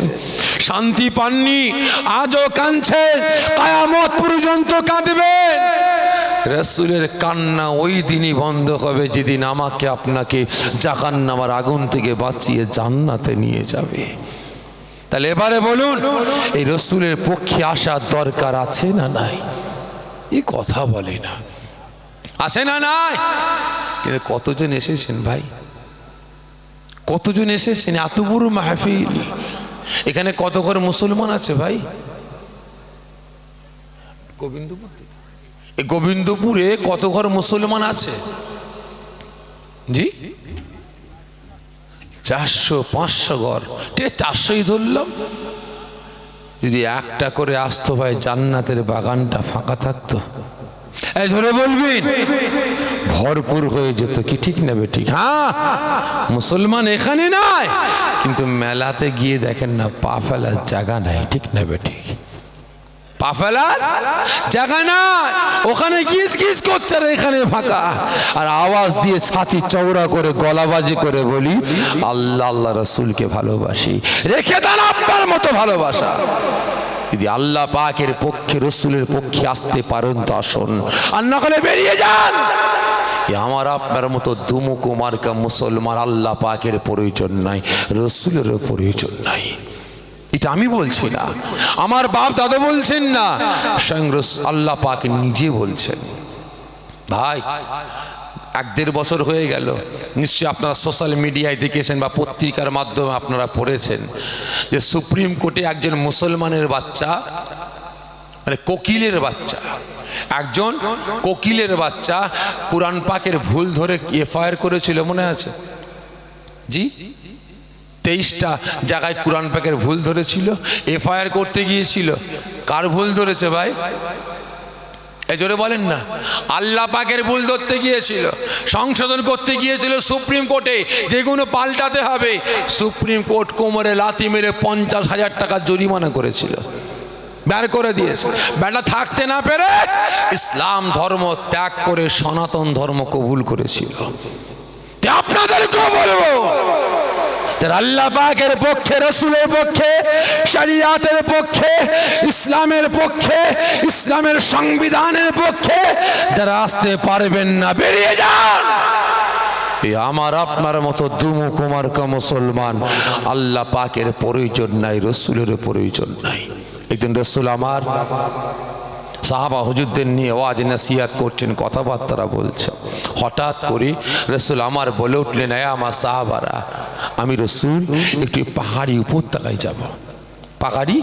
শান্তি পাননি, আজও কাঁদছেন, কিয়ামত পর্যন্ত কাঁদবেন। রাসূলের কান্না ওই দিনই বন্ধ হবে যেদিন আমাকে আপনাকে জাহান্নামের আগুন থেকে বাঁচিয়ে জান্নাতে নিয়ে যাবে। তাহলে এবারে বলুন, এই রাসূলের পক্ষে আসার দরকার আছে না নাই? এই কথা বলে না, আছে না নাই? কিন্তু কতজন এসেছেন ভাই, কতজন এসেছেন? এত বড় মাহফিল, এখানে কত করে মুসলমান আছে ভাই? গোবিন্দপুর, এই গোবিন্দপুরে কত ঘর মুসলমান আছে? জি 400-500 ঘর, ঠিক 400ই ধরলাম। যদি একটা করে আসতো ভাই, জান্নাতের বাগানটা ফাঁকা থাকতো। এই ধরে বলবেন ভরপুর হয়ে যেত, কি ঠিক না বেঠিক? হ্যাঁ, মুসলমান এখানে নাই, কিন্তু মেলাতে গিয়ে দেখেন না পা ফেলার জায়গা নাই, ঠিক না বেঠিক? পা ফেলার জায়গা নাই, ওখানে গিজ গিজ করছে আর এখানে ফাঁকা। আর আওয়াজ দিয়ে ছাতি চওড়া করে গলাবাজি করে বলি আল্লাহ আল্লাহ রাসূলকে ভালোবাসি, রেখে দেন আব্বার মতো ভালোবাসা। যদি আল্লাহ পাকের পক্ষে রসুলের পক্ষে আসতে পারেন তো আসুন, আর না হলে বেরিয়ে যান। আমার আপনার মতো দুমুকু মার্কা মুসলমান আল্লাহ পাকের প্রয়োজন নাই, রসুলেরও প্রয়োজন নাই। এটা আমি বলছি না, আমার বাপ দাদা বলছেন না, স্বয়ং আল্লাহ পাক নিজে বলছেন। ভাই 1-1.5 বছর হয়ে গেল, নিশ্চয়ই আপনারা সোশ্যাল মিডিয়ায় দেখেছেন বা পত্রিকার মাধ্যমে আপনারা পড়েছেন যে সুপ্রিম কোর্টে একজন মুসলমানের বাচ্চা, মানে কোকিলের বাচ্চা, একজন কোকিলের বাচ্চা কুরআন পাকের ভুল ধরে এফআইআর করেছিল, মনে আছে? জি 23টা জায়গায় কুরআন পাকের ভুল ধরেছিল, এফআইআর করতে গিয়েছিল। কার ভুল ধরেছে ভাই? এই জোরে বলেন না। আল্লাহ পাকের ভুল ধরতে গিয়েছিল, সংশোধন করতে গিয়েছিল সুপ্রিম কোর্টে, যেগুলো পাল্টাতে হবে। সুপ্রিম কোর্ট কোমরে লাথি মেরে 50,000 টাকা জরিমানা করেছিল, বের করে দিয়েছে। বেটা থাকতে না পেরে ইসলাম ধর্ম ত্যাগ করে সনাতন ধর্ম কবুল করেছিল। আপনাদেরকেও বলবো, আল্লাহ পাকের পক্ষে, রসুলের পক্ষে, শরিয়াতের পক্ষে, ইসলামের পক্ষে, ইসলামের সংবিধানের পক্ষে যারা আসতে পারবেন না, বেরিয়ে যান। আমার আপনার মতো দুমুখো মার্কা মুসলমান আল্লাহ পাকের প্রয়োজন নাই, রসুলের প্রয়োজন নাই। একদিন রসুল আমার সাহাবা হুজুরদের নিয়ে ওয়াজ নসিহত করছেন, কথাবার্তা বলছেন। হঠাৎ করে রসুল আমার বলে উঠলেন, আমার সাহাবারা, আমি রসুল একটু পাহাড়ি উপত্যকায় যাব। পাহাড়ি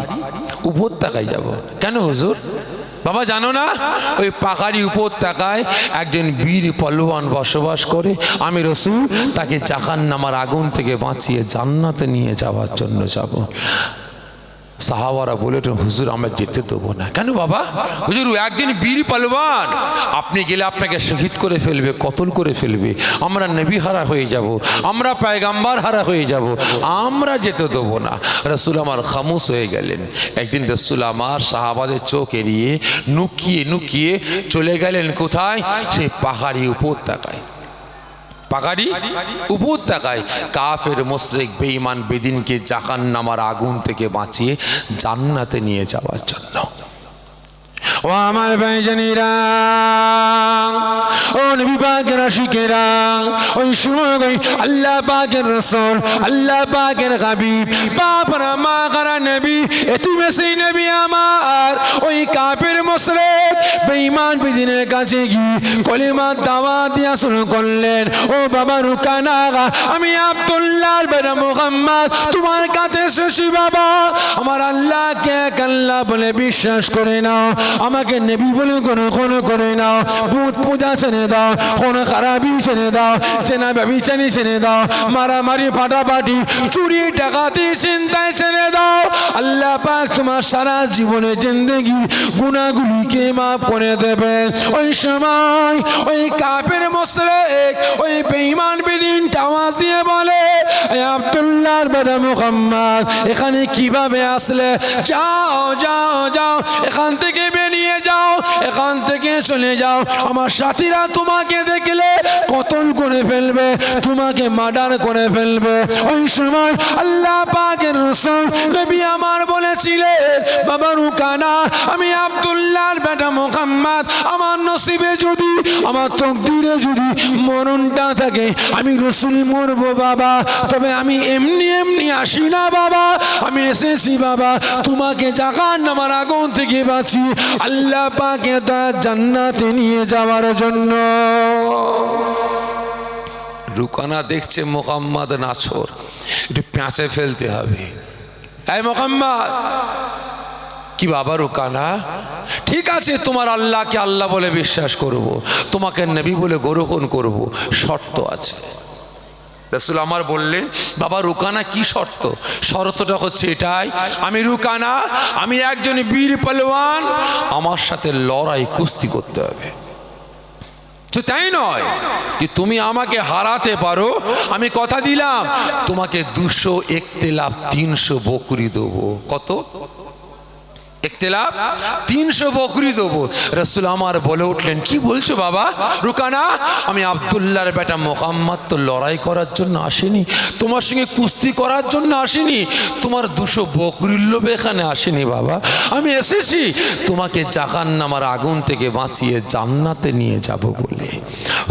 উপত্যকায় যাব। কেন হুজুর? বাবা জানো না, ওই পাহাড়ি উপত্যকায় একজন বীর পলোয়ান বসবাস করে, আমি রসুল তাকে জাহান্নামের আগুন থেকে বাঁচিয়ে জান্নাতে নিয়ে যাওয়ার জন্য যাব। সাহাবারা বলে, হুজুর আমরা যেতে দেবো না। কেন বাবা? হুজুর একদিন বীর পালওয়ান, আপনি গেলে আপনাকে শহীদ করে ফেলবে, কতল করে ফেলবে, আমরা নবী হারা হয়ে যাব, আমরা পয়গাম্বার হারা হয়ে যাব, আমরা যেতে দেবো না। রসুল আমার খামোশ হয়ে গেলেন। একদিন রসুল আমার সাহাবাদের চোখ এড়িয়ে নুকিয়ে নুকিয়ে চলে গেলেন কোথায়? সেই পাহাড়ি উপত্যকায়। পাহাড়ি উপত্যকায় কাফের মুশরিক বেঈমান বেদিনকে জাহান্নামের আগুন থেকে বাঁচিয়ে জান্নাতে নিয়ে যাওয়ার জন্য। ও আমার ভাইজানেরা, ও নবী পাকের আশিকেরা, ওই সময় আল্লাহ পাকের রাসূল, আল্লাহ পাকের হাবিব, বাপরা মা করা নবী, এতিমে সেই নবী আমার ওই কাফের মুশরিক বেঈমান বেদিনের কাছে গিয়ে কলিমা দাওয়াত দিয়া শুরু করলেন। ও বাবা রুকানা, আমি আব্দুল্লাহর বেটা মুহাম্মদ তোমার কাছে এসেছি বাবা। আমার আল্লাহকে এক আল্লাহ বলে বিশ্বাস করে নাও, আমাকে নবী বলে কোনো করে নাও, ভূত পূজা ছেড়ে দাও, কোন খারাপি ছেড়ে দাও, চেনা ব্যভিচারী ছেড়ে দাও, মারামারি ফাটাফাটি চুরি ডাকাতি চিন্তায় ছেড়ে দাও। আল্লাহ পাক তোমার সারা জীবনের জিন্দেগি গুনাহগুলিকে মাফ করে দেবে। ওই সময় ওই কাফের মুশরিক ওই বেঈমান বেদিন আওয়াজ দিয়ে বলে, আব্দুল্লাহর বেটা মুহাম্মদ এখানে কিভাবে আসলে? যাও যাও যাও, এখান থেকে বেরিয়ে যাও, এখান থেকে চলে যাও। আমার সাথীরা তোমাকে দেখলে কতল করে ফেলবে, তোমাকে মার্ডার করে ফেলবে। ওই সময় আল্লাহ পাকের রাসূল নবী আমার বলেছিলেন, বাবা রুকানা, আমি আব্দুল্লাহর বেটা মুহাম্মদ, আমার নসিবে যদি, আমার তকদিরে যদি মরণটা থাকে, আমি রাসূল মরবো বাবা, তবে আমি এমনি এমনি আসি না বাবা, আমি এসেছি বাবা তোমাকে জাহান্নামের আগুন থেকে বাঁচিয়ে আল্লাহ পাকে তার জান্নাতে নিয়ে যাওয়ার জন্য। রুকানা দেখছে মুহাম্মদ নাছোর, একটু পেঁচে ফেলতে হবে। এই মুহাম্মদ কি বাবা রুকানা, ঠিক আছে তোমার আল্লাহকে আল্লাহ বলে বিশ্বাস করব, তোমাকে নবী বলে গ্রহণ করব, শর্ত আছে। রাসূল আমার বললেন, বাবা রুকানা কি শর্ত? শর্তটা হচ্ছে এটাই, আমি রুকানা, আমি একজন বীর পহলওয়ান, আমার সাথে লড়াই কুস্তি করতে হবে। তো তাই নয় যে তুমি আমাকে হারাতে পারো, আমি কথা দিলাম তোমাকে 200 ইখতিলাফ 300 বকরি দেবো। কত ইখতিলাফ? 300 বকরি দেবো। রাসূল আমার বলে উঠলেন, কি বলছো বাবা রুকানা, আমি আব্দুল্লাহর বেটা মুহাম্মদ তো লড়াই করার জন্য আসিনি, তোমার সঙ্গে কুস্তি করার জন্য আসিনি, তোমার 200 বকরির লোভে এখানে আসিনি বাবা, আমি এসেছি তোমাকে জাহান্নামের আগুন থেকে বাঁচিয়ে জান্নাতে নিয়ে যাব বলে।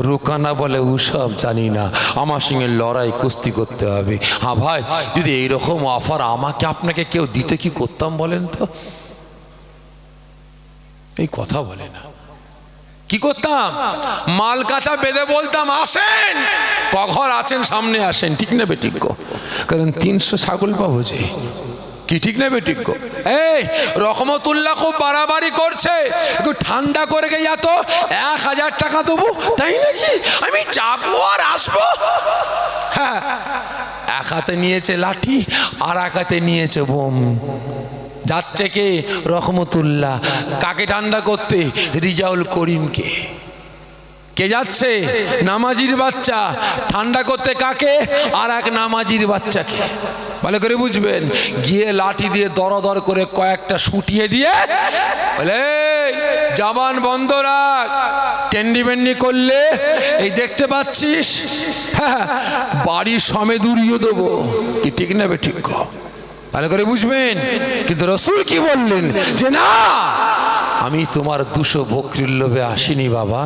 রুকানা বলে, ওসব জানি না, আমার সঙ্গে লড়াই কুস্তি করতে হবে। হ্যাঁ ভাই, যদি এইরকম অফার আমাকে আপনাকে কেউ দিতে, কি করতাম বলেন তো? এই কথা বলে না, কি করতাম? মাল কাঁচা বেঁধে বলতাম, আসেন, কঘর আছেন সামনে আসেন, ঠিক না বেটিজ্ঞ? কারণ 300 ছাগল পাবো যে, কি ঠিক না বেটিজ্ঞ? এই রহমতুল্লাহ খুব বাড়াবাড়ি করছে, একটু ঠান্ডা করে গে, যা তো 1000 টাকা দেবো, তাই নাকি? আমি যাবো আর আসবো। হ্যাঁ, এক হাতে নিয়েছে লাঠি আর এক হাতে নিয়েছে বোম। যাচ্ছে কে? রহমতুল্লাহ। কাকে ঠান্ডা করতে? রিজাউল করিমকে। কে যাচ্ছে? নামাজির বাচ্চা। ঠান্ডা করতে কাকে? আর এক নামাজির বাচ্চাকে। ভালো করে বুঝবেন। গিয়ে লাঠি দিয়ে দরদর করে কয়েকটা শুটিয়ে দিয়ে বলে, জবান বন্ধ রাখ, টেন্ডি বেন্ডি করলে এই দেখতে পাচ্ছিস, হ্যাঁ, বাড়ির সমেত উড়িয়ে দেবো। কি ঠিক না বে? ঠিক। ভালো করে বুঝবেন। কিন্তু রাসূল কি বললেন? যে না, আমি তোমার 200 বকরির লোভে আসিনি বাবা,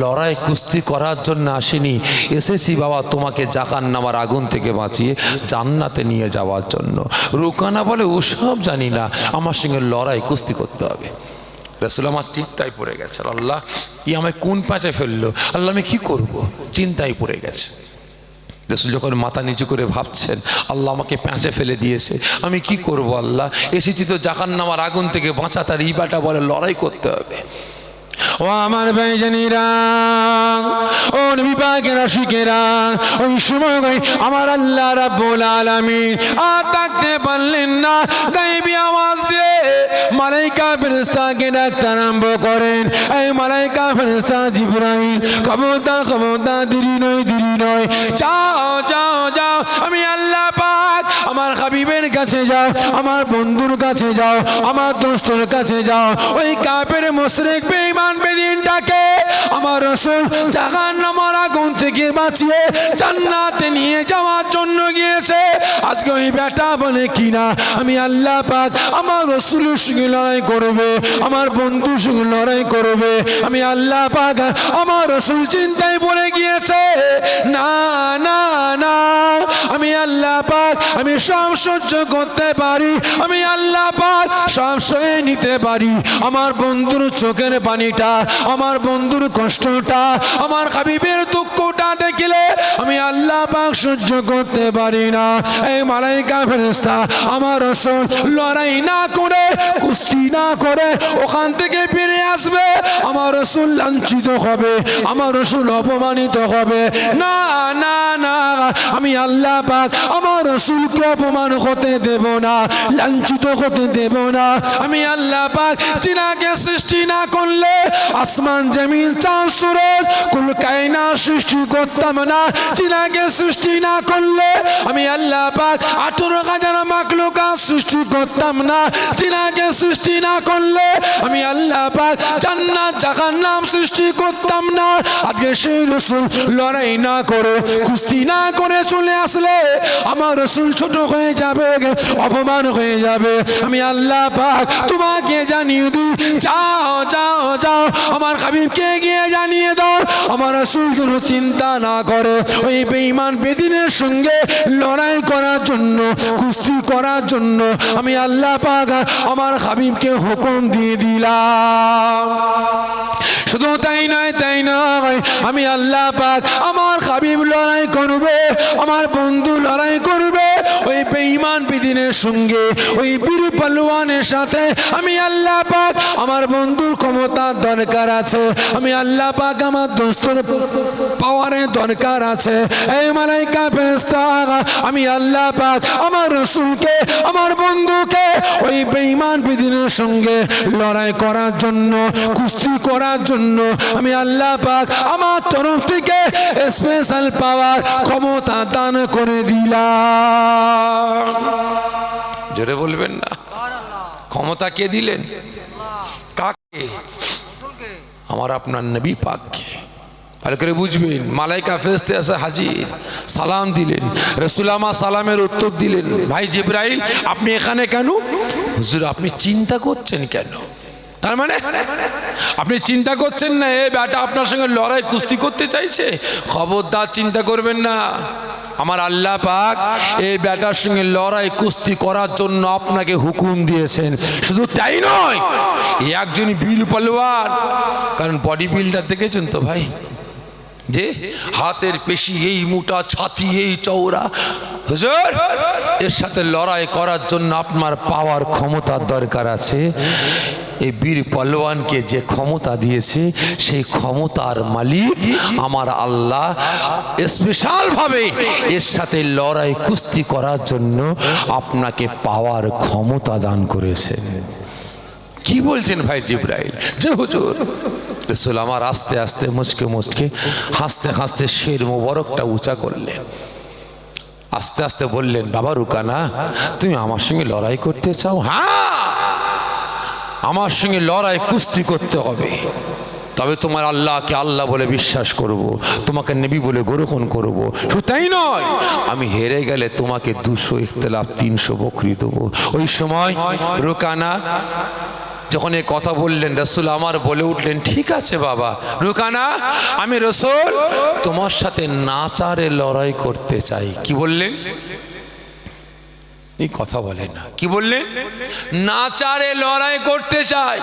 লড়াই কুস্তি করার জন্য আসিনি, এসেছি বাবা তোমাকে জাহান্নামের আগুন থেকে বাঁচিয়ে জান্নাতে নিয়ে যাওয়ার জন্য। রুকানা বলে, ওসব জানি না, আমার সঙ্গে লড়াই কুস্তি করতে হবে। রাসূল আমার চিন্তায় পড়ে গেছে, আল্লাহ ই আমায় কোন প্যাঁচে ফেললো, আল্লাহ আমি কি করব? চিন্তায় পড়ে গেছে। রাসূল যখন মাথা নিচু করে ভাবছেন, আল্লাহ আমাকে প্যাঁচে ফেলে দিয়েছে, আমি কি করব আল্লাহ? এসেছি তো জাহান্নামের আগুন থেকে বাঁচা, তার ইবাটা বলে লড়াই করতে হবে। ও আমার ভাইজানেরা, ও নবী পাকের আশিকেরা, ওই সময় আমার আল্লাহ রাব্বুল আলামিন আর থাকতে পারলেন না, গায়েবী আওয়াজ দিয়ে মালাইকা ফেরেশতাকে ডাকতে আরম্ভ করেন। এই মালাইকা ফেরেশতা জিবরাইল, খবরদার খবরদার, দেরি নয়, যাও যাও যাও, আমি আল্লাহ পাক আমার হাবিবের কাছে যাও, আমার বন্ধুর কাছে যাও, আমার দোস্তের কাছে যাও, ওই কাফের মুশরিক বেঈমান বেদিনটাকে আমার রাসূল জাহান্নামের আগুন থেকে বাঁচিয়ে জান্নাতে নিয়ে যাওয়ার জন্য গিয়েছে। আজকে ওই বেটা বলে কিনা আমি আল্লাহ পাক আমার রাসূলের সঙ্গে লড়াই করবে, আমার বন্ধুর সঙ্গে লড়াই করবে, আমি আল্লাহ পাক আমার রাসূল চিন্তায় পড়ে গিয়েছে। না না না, আমি আল্লাহ পাক আমি সব সহ্য করতে পারি, আমি আল্লাহ পাক সব সয়ে নিতে পারি। আমার বন্ধুর চোখের পানিটা, আমার বন্ধুর কষ্টটা, আমার হাবিবের দুঃখটা দেখলে আমি আল্লাহ পাক সহ্য করতে পারি না। এই মালাইকা ফেরেশতা আমার রাসূল লড়াই না করে, কুস্তি না করে ওখান থেকে ফিরে আসবে, আমার রাসূল লাঞ্ছিত হবে, আমার রাসূল অপমানিত হবে। না না না, আমি আল্লাহ পাক আমার রাসূলকে অপমান হতে দেব না, লাঞ্ছিত হতে দেব না। আমি আল্লাহ পাক যিনাকে সৃষ্টি না করলে আসমান জমিন চাঁদ সূরজ কুল কায়নাত সৃষ্টি করতাম না, যিনাকে সৃষ্টি না করলে আমি আল্লাহ পাক 18,000 মাখলুকাত সৃষ্টি করতাম না, যিনাকে সৃষ্টি না করলে আমি আল্লাহ পাক জান্নাত জাহান্নাম সৃষ্টি করতাম না। আজকে সেই রাসূল লড়াই না করে, কুস্তি না করে চলে আসলে আমার রাসূল ছোট হয়ে যাবে, অপমান হয়ে যাবে। আমি আল্লাহ পাক তোমাকে জানিয়ে দিই, যাও যাও যাও, আমার হাবিবকে গিয়ে জানিয়ে দাও, আমার রাসূল কোনো চিন্তা না করে ওই বেঈমান বেদিনের সঙ্গে লড়াই করার জন্য, কুস্তি করার জন্য আমি আল্লাহ পাক আমার হাবিবকে হুকুম দিয়ে দিলাম। শুধু তাই নয়, আমি আল্লাহ পাক আমার হাবিব লড়াই করবে, আমার বন্ধু লড়াই করবে, ওই বেঈমান বিদিনের সঙ্গে ওই বীর পালোয়ানের সাথে আমি আল্লাহ পাক আমার বন্ধুর ক্ষমতার দরকার আছে, আমি আল্লাহ পাক আমার দোস্তর পাওয়ারের দরকার আছে। এই মালাইকা ফেরেশতা আমি আল্লাহ পাক আমার রাসূলকে আমার বন্ধুকে ওই বেঈমান বিদিনের সঙ্গে লড়াই করার জন্য কুস্তি করার জন্য আমি আল্লাহ পাক আমার তরফ থেকে স্পেশাল পাওয়ার ক্ষমতা দান করে দিলাম। জোরে বলবেন না? ক্ষমতা কে দিলেন? কাকে? আমার আপনার নবী পাককে। ভালো করে বুঝবেন। মালাইকা ফেরেশতা এসে হাজির, সালাম দিলেন, রাসূল আমার সালামের উত্তর দিলেন। ভাই জিবরাইল আপনি এখানে কেন? হুজুর আপনি চিন্তা করছেন কেন? তার মানে আপনি চিন্তা করছেন না এ বেটা আপনার সঙ্গে লড়াই কুস্তি করতে চাইছে? খবরদার চিন্তা করবেন না। আমার আল্লাহ পাক এই বেটার সঙ্গে লড়াই কুস্তি করার জন্য আপনাকে হুকুম দিয়েছেন। শুধু তাই নয়, একজন বীর পালোয়ান, কারণ বডি বিল্ডার দেখেছেন তো ভাই, যে হাতের পেশি এই মোটা, ছাতি এই চওড়া, হুজুর এর সাথে লড়াই করার জন্য আপনার পাওয়ার ক্ষমতার দরকার আছে। এই বীর পালোয়ানকে যে ক্ষমতা দিয়েছে সেই ক্ষমতার মালিক আমার আল্লাহ স্পেশাল ভাবে এর সাথে লড়াই কুস্তি করার জন্য আপনাকে পাওয়ার ক্ষমতা দান করেছেন। কি বলছেন ভাই জিবরাইল? যে হুজুর। রাসূল আমার আস্তে আস্তে মুচকে মুচকে হাসতে হাসতে শের মোবারকটা উঁচা করলেন, আস্তে আস্তে বললেন, বাবা রুকানা তুমি আমার সঙ্গে লড়াই করতে চাও? হ্যাঁ আমার সঙ্গে লড়াই কুস্তি করতে হবে, তবে তোমার আল্লাহকে আল্লাহ বলে বিশ্বাস করব, তোমাকে নবী বলে গ্রহণ করব। শুধু তাই নয়, আমি হেরে গেলে তোমাকে 200 ইখতিলাফ 300 বকরি দেবো। ওই সময় রুকানা যখন এই কথা বললেন, রাসূল আমার বলে উঠলেন, ঠিক আছে বাবা রুকানা, আমি রাসূল তোমার সাথে নাচারে লড়াই করতে চাই। কি বললেন? এই কথা বলে না, কি বললেন? নাচারে লড়াই করতে চাই।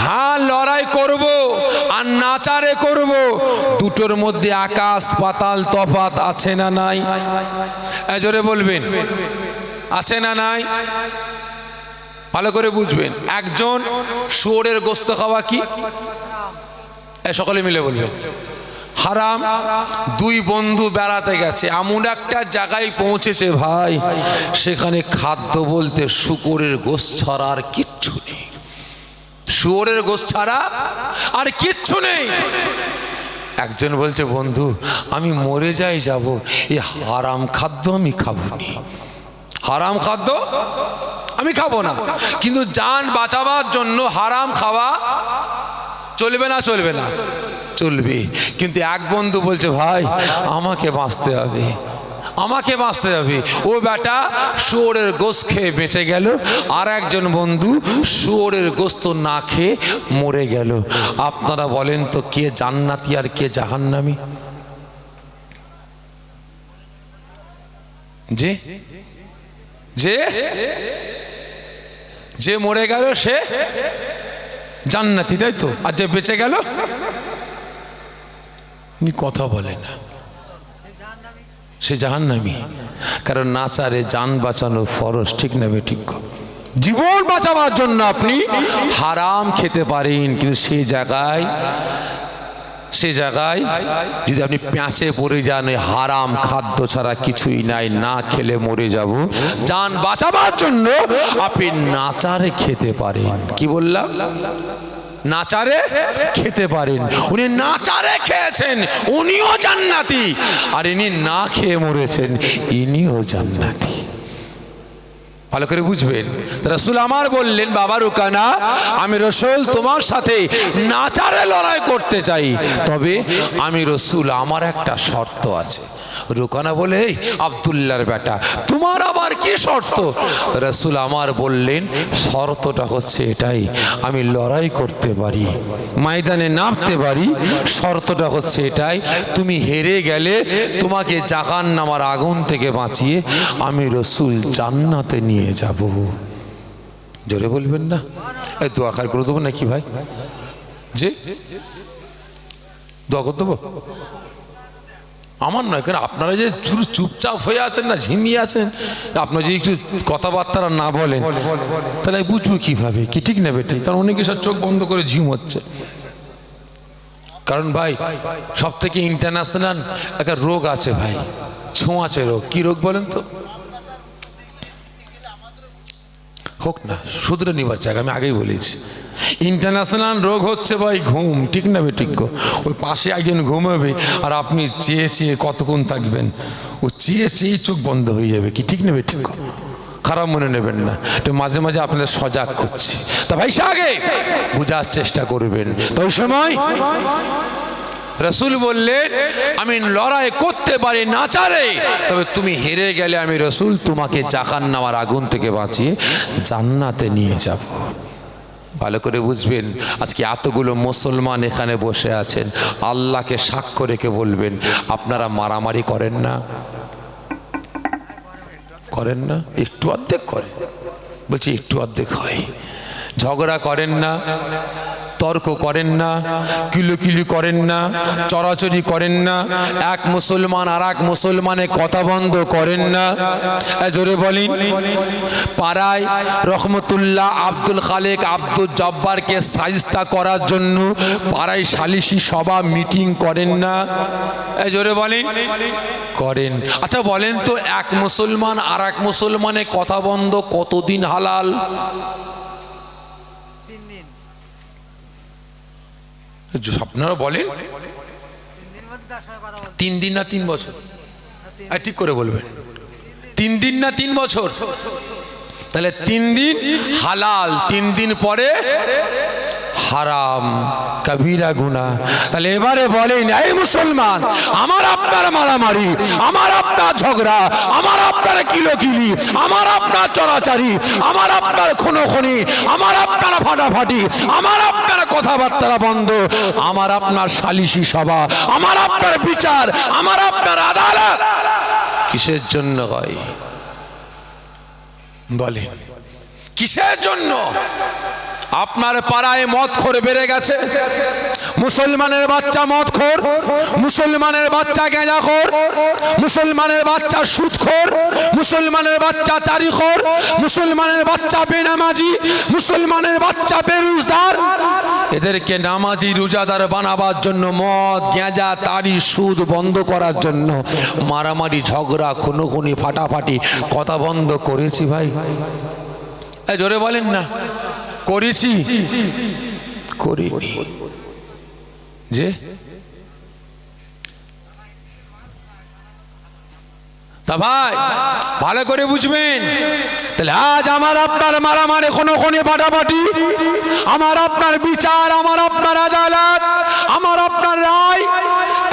হ্যাঁ লড়াই করব আর নাচারে করব, দুটোর মধ্যে আকাশ পাতাল তফাৎ আছে না নাই? জোরে বলবেন, আছে না নাই? ভালো করে বুঝবেন। একজন শুয়োরের গোশত খাওয়া কি? সকলে মিলে বলবেন হারাম। দুই বন্ধু বেড়াতে গেছে, এমন একটা জায়গায় পৌঁছেছে ভাই, সেখানে খাদ্য বলতে শুকরের গোশত ছাড়া আর কিচ্ছু নেই। শুয়োরের গোশত ছাড়া আর কিচ্ছু নেই। একজন বলছে, বন্ধু আমি মরে যাই যাব, এই হারাম খাদ্য আমি খাবো না, হারাম খাদ্য আমি খাবো না। কিন্তু জান বাঁচাবার জন্য হারাম খাওয়া চলবে না? চলবে না? চলবে। কিন্তু এক বন্ধু বলছে, ভাই আমাকে বাঁচতে হবে, আমাকে বাঁচতে হবে। ও বেটা শুয়োরের গোশত খেয়ে বেঁচে গেল, আর একজন বন্ধু শুয়োরের গোশত না খেয়ে মরে গেল। আপনারা বলেন তো কে জান্নাতি আর কে জাহান্নামী? যে যে যে মরে গেল সে জান্নাতি, তাই তো? আর যে বেঁচে গেল কথা বলে না, সে জাহান্নামী। কারণ নাচারে জান বাঁচানো ফরজ, ঠিক না বেঠিক? জীবন বাঁচাবার জন্য আপনি হারাম খেতে পারেন, কিন্তু সেই জায়গায় যদি আপনি প্যাঁচে পড়ে যান, হারাম খাদ্য ছাড়া কিছুই নাই, না খেলে মরে যাব, জান বাঁচাবার জন্য আপনি নাচারে খেতে পারেন। কি বললাম? নাচারে খেতে পারেন। উনি নাচারে খেয়েছেন, উনিও জান্নাতি, আর ইনি না খেয়ে মরেছেন, ইনিও জান্নাতি। ভালো করে বুঝবেন। রাসূল আমার বললেন, বাবা রুকানা আমি রাসূল তোমার সাথে নাচারে লড়াই করতে চাই, তবে আমি রাসূল আমার একটা শর্ত আছে। রুকানা বলে, এই আব্দুল্লাহর বেটা তোমার আবার কি শর্ত? রাসূল আমার বললেন, শর্তটা হচ্ছে এটাই, আমি লড়াই করতে পারি, ময়দানে নামতে পারি, শর্তটা হচ্ছে এটাই, তুমি হেরে গেলে তোমাকে জাহান্নামের আগুন থেকে বাঁচিয়ে আমি রাসূল জান্নাতে নিয়ে যাব। জোরে বলবেন না? এই দোয়া খার করে দেবো নাকি ভাই? যে দোয়া করে দেবো? আমার নয়, কারণ আপনারা যে চুপচাপ হয়ে আছেন না, ঝিমিয়ে আছেন, আপনারা যদি একটু কথাবার্তা না বলেন তাহলে বুঝবো কীভাবে কি ঠিক নেবে ঠিক। কারণ অনেকে সব চোখ বন্ধ করে ঝিম হচ্ছে। কারণ ভাই সব থেকে ইন্টারন্যাশনাল একটা রোগ আছে ভাই, ছোঁয়াচে রোগ। কি রোগ বলেন তো? হোক না, শুধরে নিবার চাক, আমি আগেই বলেছি ইন্টারন্যাশনাল রোগ হচ্ছে ভাই ঘুম, ঠিক না বে ঠিক? ওই পাশে একজন ঘুমাবে আর আপনি চেয়ে চেয়ে কতক্ষণ থাকবেন? ও চেয়ে চেয়ে চোখ বন্ধ হয়ে যাবে, কি ঠিক নেবে ঠিক? খারাপ মনে নেবেন না, একটু মাঝে মাঝে আপনাদের সজাগ করছি। তা ভাই আগে বোঝার চেষ্টা করবেন। তো ওই সময় রসুল বললেন, আমি লড়াই করতে পারি না চারে, তবে তুমি হেরে গেলে আমি রসুল তোমাকে জাহান্নামের আগুন থেকে বাঁচিয়ে জান্নাতে নিয়ে যাব। ভালো করে বুঝবেন, আজকে এতগুলো মুসলমান এখানে বসে আছেন, আল্লাহকে সাক্ষ্য রেখে বলবেন, আপনারা মারামারি করেন না? করেন না? একটু অর্ধেক করেন, বলছি একটু অর্ধেক হয়। ঝগড়া করেন না, তর্ক করেন না, কিলোকিলি করেন না, চড়াচড়ি করেন না, এক মুসলমান আর এক মুসলমানের কথা বন্ধ করেন না। জোরে বলেন। পাড়ায় রহমতুল্লাহ আব্দুল খালেক আব্দুল জব্বারকে সাইজতা করার জন্য পাড়ায় সালিশি সভা মিটিং করেন না? জোরে বলেন। করেন। আচ্ছা বলেন তো, এক মুসলমান আর এক মুসলমানের কথা বন্ধ কতদিন হালাল? আপনারা বলেন 3 দিন না 3 বছর? ঠিক করে বলবেন, 3 দিন না 3 বছর? তাহলে 3 দিন হালাল, 3 দিন পরে হারাম, কবিরা গুনাহ। তাহলে এবারে বলেন, এই মুসলমান, আমার আপনার মারামারি, আমার আপনার ঝগড়া, আমার আপনার কিলোকিলি, আমার আপনার চড়াচাড়ি, আমার আপনার খুনোখুনি, আমার আপনার ফাটাফাটি, আমার আপনার কথাবার্তা বন্ধ, আমার আপনার সালিশি সভা, আমার আপনার বিচার, আমার আপনার আদালত কিসের জন্য হয় বলেন? কিসের জন্য? আপনার পাড়ায় মদখোর বেড়ে গেছে, মুসলমানের বাচ্চা মদখোর, মুসলমানের বাচ্চা গাঁজাখোর, মুসলমানের বাচ্চা সুদখোর, মুসলমানের বাচ্চা তারিখোর, মুসলমানের বাচ্চা বেনামাজি, মুসলমানের বাচ্চা বেরোজগার। এদেরকে নামাজি রোজাদার বানাবার জন্য মদ গাঁজা তারি সুদ বন্ধ করার জন্য মারামারি ঝগড়া খুনোখুনি ফাটাফাটি কথা বন্ধ করেছি ভাই। জোরে বলেন না, করেছি? করিনি। যে তা ভাই ভালো করে বুঝবেন, তাহলে আজ আমার আপনার মারামারি খুনোখুনি ফাটাফাটি, আমার আপনার বিচার, আমার আপনার আদালত, আমার আপনার রায়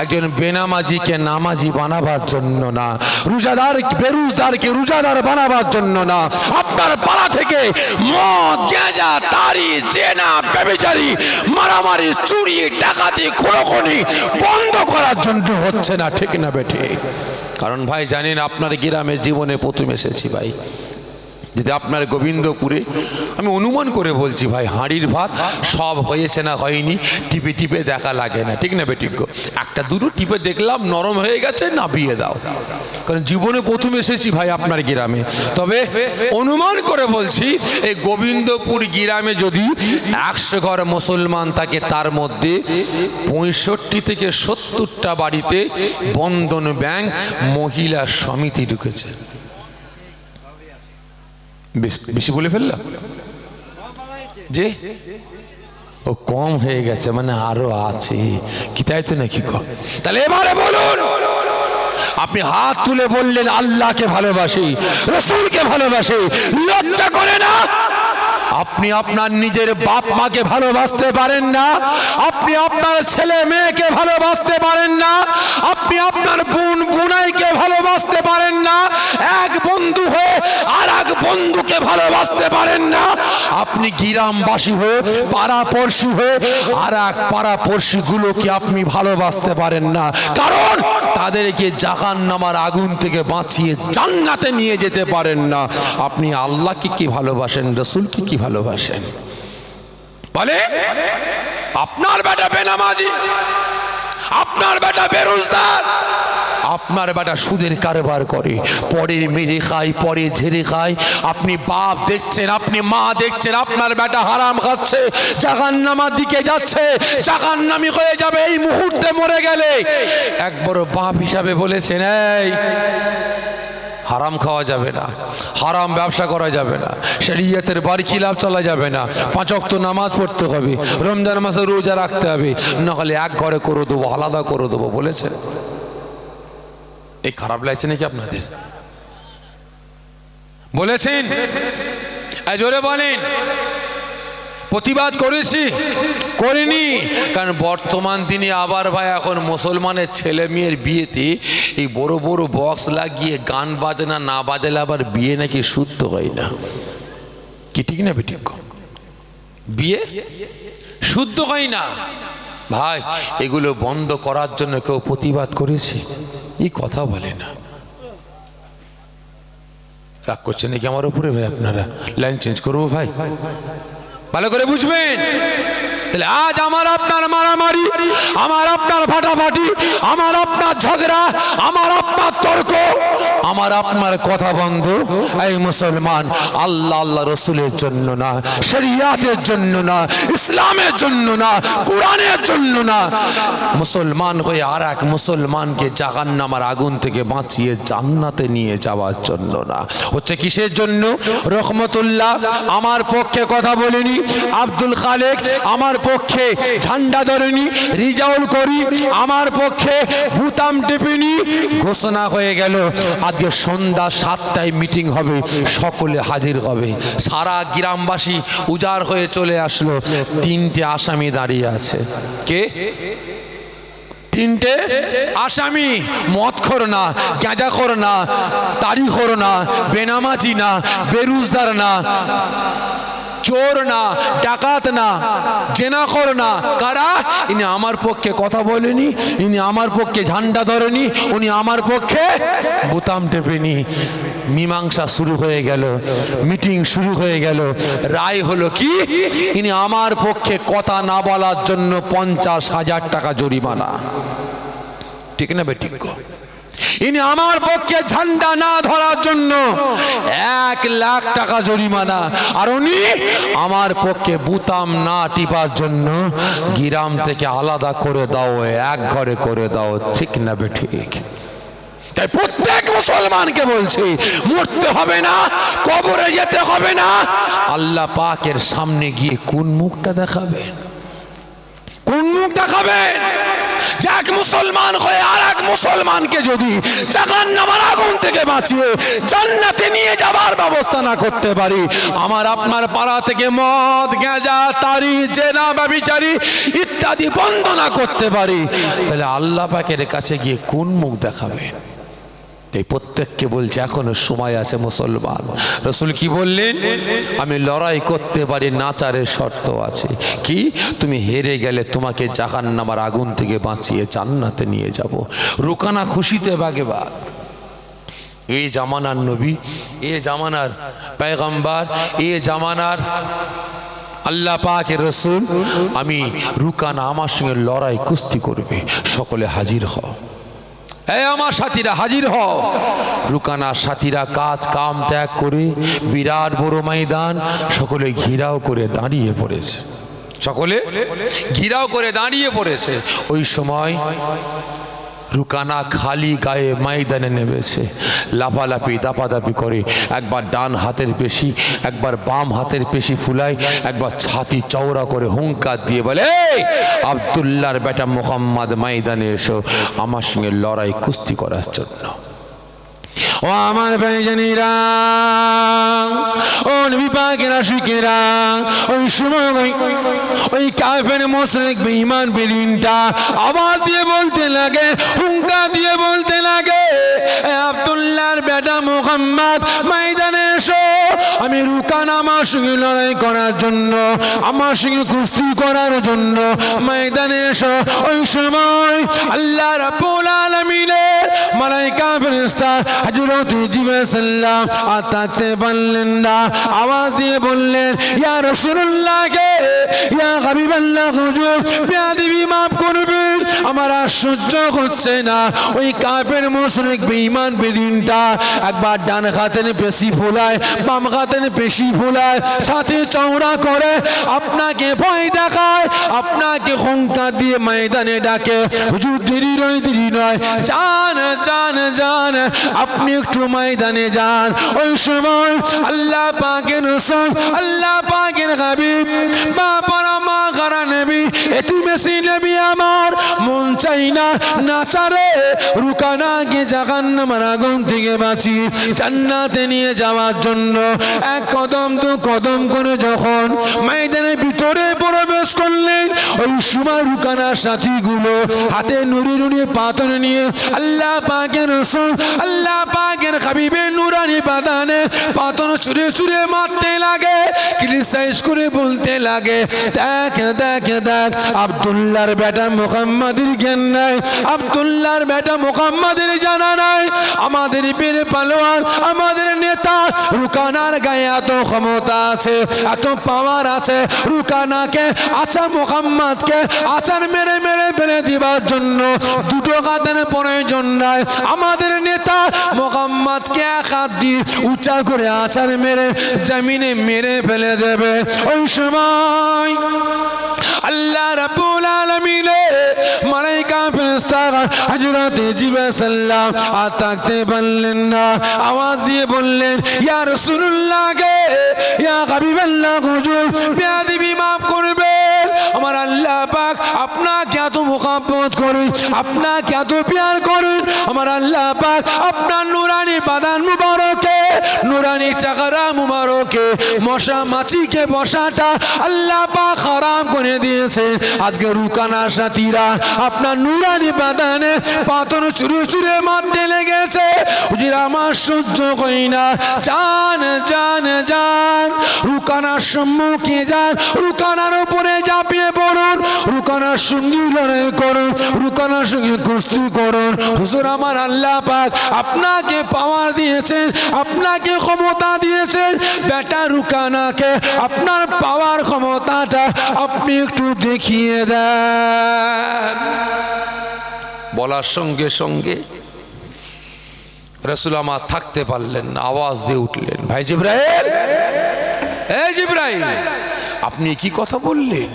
একজন বেনামাজিকে নামাজি বানাবার জন্য না, রোজাদার বেরোজগারকে রোজাদার বানাবার জন্য না, আপনার পাড়া থেকে মদ গাঁজা তারি জেনা ব্যভিচারী মারামারি চুরি ডাকাতি খুনোখুনি বন্ধ করার জন্য হচ্ছে না, ঠিক না বেঠে? কারণ ভাই জানেন, আপনার গ্রামে জীবনে প্রথম এসেছি ভাই, যদি আপনার গোবিন্দপুরে, আমি অনুমান করে বলছি ভাই, হাঁড়ির ভাত সব হয়েছে না হয়নি টিপে টিপে দেখা লাগে না, ঠিক না বেটিজ্ঞ? একটা দুটো টিপে দেখলাম নরম হয়ে গেছে, নাবিয়ে দাও। কারণ জীবনে প্রথম এসেছি ভাই আপনার গ্রামে। তবে অনুমান করে বলছি, এই গোবিন্দপুর গ্রামে যদি 100 ঘর মুসলমান থাকে, তার মধ্যে 65 থেকে 70টা বাড়িতে বন্ধন ব্যাংক মহিলা সমিতি ঢুকেছে। বেশি বলে ফেললাম যে ও কম হয়ে গেছে, মানে আরো আছে কি, তাই তো নাকি? তাহলে এবারে বলুন, আপনি হাত তুলে বললেন আল্লাহকে ভালোবাসি, রসুলকে ভালোবাসি, লজ্জা করে না? আপনি আপনার নিজের বাপ মাকে ভালোবাসতে পারেন না, আপনি আপনার ছেলে মেয়েকে ভালোবাসতে পারেন না, আপনি আপনার বোন বোনাইকে ভালোবাসতে পারেন না, এক বন্ধু হয়ে আর এক বন্ধুকে ভালোবাসতে পারেন না, আপনি গ্রামবাসী হয়ে পাড়াপড়শি হয়ে আর এক পাড়াপড়শিগুলোকে আপনি ভালোবাসতে পারেন না, কারণ তাদেরকে জাহান্নামের আগুন থেকে বাঁচিয়ে জান্নাতে নিয়ে যেতে পারেন না। আপনি আল্লাহকে কি ভালোবাসেন, রসুলকে কি ভালোবাসেন বলে? আপনার বেটা বেনামাজি, আপনার বেটা বেরোজগার, আপনার বেটা সুদের কারবার করে, পরে মেরে খায়, পরে ঝেড়ে খায়। আপনি বাপ দেখছেন, আপনি মা দেখছেন, আপনার বেটা হারাম খাচ্ছে, জাহান্নামের দিকে যাচ্ছে, জাহান্নামী হয়ে যাবে এই মুহূর্তে মরে গেলে। এক বড় বাপ হিসাবে বলেছেন, এই হারাম খাওয়া যাবে না, হারাম ব্যবসা করা যাবে না, শরীয়তের বারখিলাফ চলা যাবে না, 5 ওয়াক্ত নামাজ পড়তে হবে, রমজান মাসে রোজা রাখতে হবে, না হলে এক ঘরে করে দেবো, আলাদা করে দেবো বলেছেন। এই খারাপ লাগছে নাকি আপনাদের? বলেছেন? জোরে বলেন। প্রতিবাদ করেছি? করিনি। কারণ বর্তমান দিনে আবার ভাই এখন মুসলমানের ছেলে মেয়ের বিয়েতে এই বড় বড় বক্স লাগিয়ে গান বাজনা না বাজালে আবার বিয়ে নাকি শুদ্ধ হয় না। কি ঠিক না বেঠিক? বিয়ে শুদ্ধ হয় না ভাই। এগুলো বন্ধ করার জন্য কেউ প্রতিবাদ করেছে? এই কথা বলে না। রাগ করছেন নাকি আমার উপরে ভাই? আপনারা লাইন চেঞ্জ করবো ভাই, ভালো করে বুঝবেন। তাহলে আজ আমার আপনার মারামারি, আমার আপনার ফাটাফাটি, আমার আপনার ঝগড়া, আমার আপনার তর্ক, আমার আপনার কথা বন্ধ। এই মুসলমান আল্লাহ আল্লাহ রসুলের জন্য না, শরিয়াতের জন্য না, ইসলামের জন্য না, কোরআনের জন্য না। মুসলমান হয়ে আর এক মুসলমানকে জাহান্নামের আগুন থেকে বাঁচিয়ে জান্নাতে নিয়ে যাওয়ার জন্য না। হচ্ছে কিসের জন্য? রহমতুল্লাহ আমার পক্ষে কথা বলিনি, আব্দুল খালেক আমার পক্ষে ঝান্ডা ধরেনি, রিজাউল করি আমার পক্ষে বুতাম টেপেনি। ঘোষণা হয়ে গেল আজকে সন্ধ্যা 7টায় মিটিং হবে, সকলে হাজির হবে। সারা গ্রামবাসী উজাড় হয়ে চলে আসলো। 3টে আসামি দাঁড়িয়ে আছে। কে? 3টে আসামি। মদখোর না, গাঁজাখোর না, তারিখোর না, বেনামাজি না, বেরুজদার না, চোর না, ডাকাত না, জেনাখোর না। কারা? ইনি আমার পক্ষে কথা বলেনি, ইনি আমার পক্ষে ঝান্ডা ধরেনি, উনি আমার পক্ষে বোতাম টেপেনি। মীমাংসা শুরু হয়ে গেল, মিটিং শুরু হয়ে গেল। রায় হলো কি? ইনি আমার পক্ষে কথা না বলার জন্য 50,000 টাকা জরিমানা। ঠিক না বেঠিক? ইনি আমার পক্ষে ঝান্ডা না ধরার জন্য 1 লাখ টাকা জরিমানা। আর উনি আমার পক্ষে বুতাম না টিপার জন্য গ্রাম থেকে আলাদা করে দাও, এক ঘরে করে দাও। ঠিক না বেঠিক? তাই প্রত্যেক মুসলমানকে বলছি, মরতে হবে না, কবরে যেতে হবে না। আল্লাহ পাকের সামনে গিয়ে কোন মুখটা দেখাবেন? কোন মুখ দেখাবেন? এক মুসলমান হয়ে আর এক মুসলমানকে যদি জাহান্নামের আগুন থেকে বাঁচিয়ে জান্নাতে নিয়ে যাবার ব্যবস্থা না করতে পারি, আমার আপনার পাড়া থেকে মদ, গাঁজা, তারি, জেনা, ব্যভিচারী ইত্যাদি বন্ধ না করতে পারি, তাহলে আল্লাহ পাকের কাছে গিয়ে কোন মুখ দেখাবেন? এই প্রত্যেককে বলছে এখনো সময় আছে মুসলমান। রসুল কি বললেন? আমি লড়াই করতে পারি, নাচারের শর্ত আছে। কি? তুমি হেরে গেলে তোমাকে জাহান্নামের আগুন থেকে বাঁচিয়ে জান্নাতে নিয়ে যাব। রুকানা খুশিতে বাগেবা। এই জামানার নবী, এ জামানার পয়গম্বর, এ জামানার আল্লাহ পাকের রসুল, আমি রুকানা আমার সঙ্গে লড়াই কুস্তি করবে, সকলে হাজির হও। এই আমার সাথীরা হাজির হও। রুকানার সাথীরা কাজ কাম ত্যাগ করে বিরাট বড় ময়দান সকলে ঘিরাও করে দাঁড়িয়ে পড়েছে, সকলে ঘিরাও করে দাঁড়িয়ে পড়েছে। ওই সময় রুকানা খালি গায়ে ময়দানে নেমেছে, লাফালাফি দাপাদাপি করে। একবার ডান হাতের পেশি, একবার বাম হাতের পেশি ফুলায়, একবার ছাতি চওড়া করে হুঙ্কার দিয়ে বলে, আব্দুল্লাহর বেটা মুহাম্মদ ময়দানে এসো আমার সঙ্গে লড়াই কুস্তি করার জন্য। ও আমার ভাইজানেরা, ও নবী পাকের আশিকেরা, ওই সময় ওই কাফের মুশরিক বেঈমান বেঈমানটা আওয়াজ দিয়ে বলতে লাগে, হুঙ্কার দিয়ে বলতে লাগে, আব্দুল্লাহর বেটা মুহাম্মদ ময়দানে এসো, আমি রুকানা আমার সঙ্গে লড়াই করার জন্য, আমার সঙ্গে কুস্তি করার জন্য ময়দানে এসো। ওই সময় আল্লাহ রাব্বুল আলামিনের মালায়েকা ফেরেশতা হযরত জিবরাইল সাল্লাম আর থাকতে পারলেন না, আওয়াজ দিয়ে বললেন, ইয়া রাসূলুল্লাহ কে, ইয়া হাবিবাল্লাহ হুজুর, বেয়াদবি মাফ করবেন, আমার আর সহ্য হচ্ছে না। ওই কাফের মুশরিক বেঈমান বেদিনটা একবার ডান হাতের পেশি ফোলায়, বাম হাতের পেশি ফোলায়, সাথে চওড়া করে আপনাকে ভয় দেখায়, আপনাকে হুঙ্কার দিয়ে ময়দানে ডাকে, হুজুর দেরি নয়, যান যান যান, আপনি একটু ময়দানে যান। ওই সময় আল্লাহ পাকের রাসূল, আল্লাহ পাকের হাবিব, বাবারা মা গারা নবী, এতিমেসি নবী আমার মন চাই না নাচারে রুকানাকে জাহান্নামের আগুন থেকে বাঁচিয়ে জান্নাতে নিয়ে যাওয়ার জন্য এক কদম তো কদম করে যখন ময়দানের ভিতরে প্রবেশ করলেন, ওই সময় রুকানার সাথীগুলো হাতে নুরি নুরি পাথর নিয়ে আল্লাহ পাকের রাসূল, আল্লাহ পাকের হাবিবের নুরানি বাদানে পাথর ছুঁড়ে ছুঁড়ে মারতে লাগে, ক্রিটিসাইজ করে বলতে লাগে, দেখ দেখ দেখ আব্দুল্লাহর বেটা মুহাম্মাদের জ্ঞান নাই, আব্দুল্লাহর বেটা মুহাম্মাদের জানা নাই, আমাদের বীর পালোয়ান, আমাদের নেতা রুকানার গায়ে এত ক্ষমতা আছে, এত পাওয়ার আছে, রুকানাকে আচ্ছা মুহাম্মাদকে আচার মেরে মেরে ফেলে দিবার জন্য দুটো হাতের প্রয়োজন নাই, আমাদের নেতা মুহাম্মাদকে এক হাত দিয়ে উঁচা করে আচার মেরে জমিনে মেরে ফেলে দেবে। ওই সময় আল্লাহ রাব্বুল আলামিন মালায়েকা ফেরেশতা হযরতে জিবরাইল সাল্লাম আর থাকতে পারলেন না, আওয়াজ দিয়ে বললেন, ইয়া রাসূলুল্লাহ গে, ইয়া হাবিবাল্লাহ, হুজুর বেয়াদবি মাফ করবেন, আমার আল্লাহ পাক আপনাকে এত মুহাব্বত করেন, আপনাকে এত প্যার করেন, আমার আল্লাহ পাক আপনার নুরানি বাদান মুবারকে, নুরানি চাকারা মুবারকে মশা মাছিকে বসাটা আল্লাহ পাক হারাম করে দিয়েছে। আজকে রুকানার সাথীরা আপনার নুরানি বাদানে পাথর চুরে চুরে মারতে লেগেছে, হুজুর আমার সহ্য হয় না, যান যান যান, রুকানার সম্মুখে যান, রুকানার উপরে ঝাঁপিয়ে পড়ুন, রুকানার সঙ্গে লড়াই করুন, রুকানার সঙ্গে কুস্তি করুন। হুজুর আমার আল্লাহ পাক আপনাকে পাওয়ার দিয়েছেন, আপনাকে ক্ষমতা দিয়েছেন, বেটা রুকানাকে আপনার পাওয়ার ক্ষমতাটা আপনি একটু দেখিয়ে দেন। বলার সঙ্গে সঙ্গে রাসূল আমার থাকতে পারলেন না, আওয়াজ দিয়ে উঠলেন, ভাই জিবরাইল, এই জিবরাইল, আপনি কি কথা বললেন?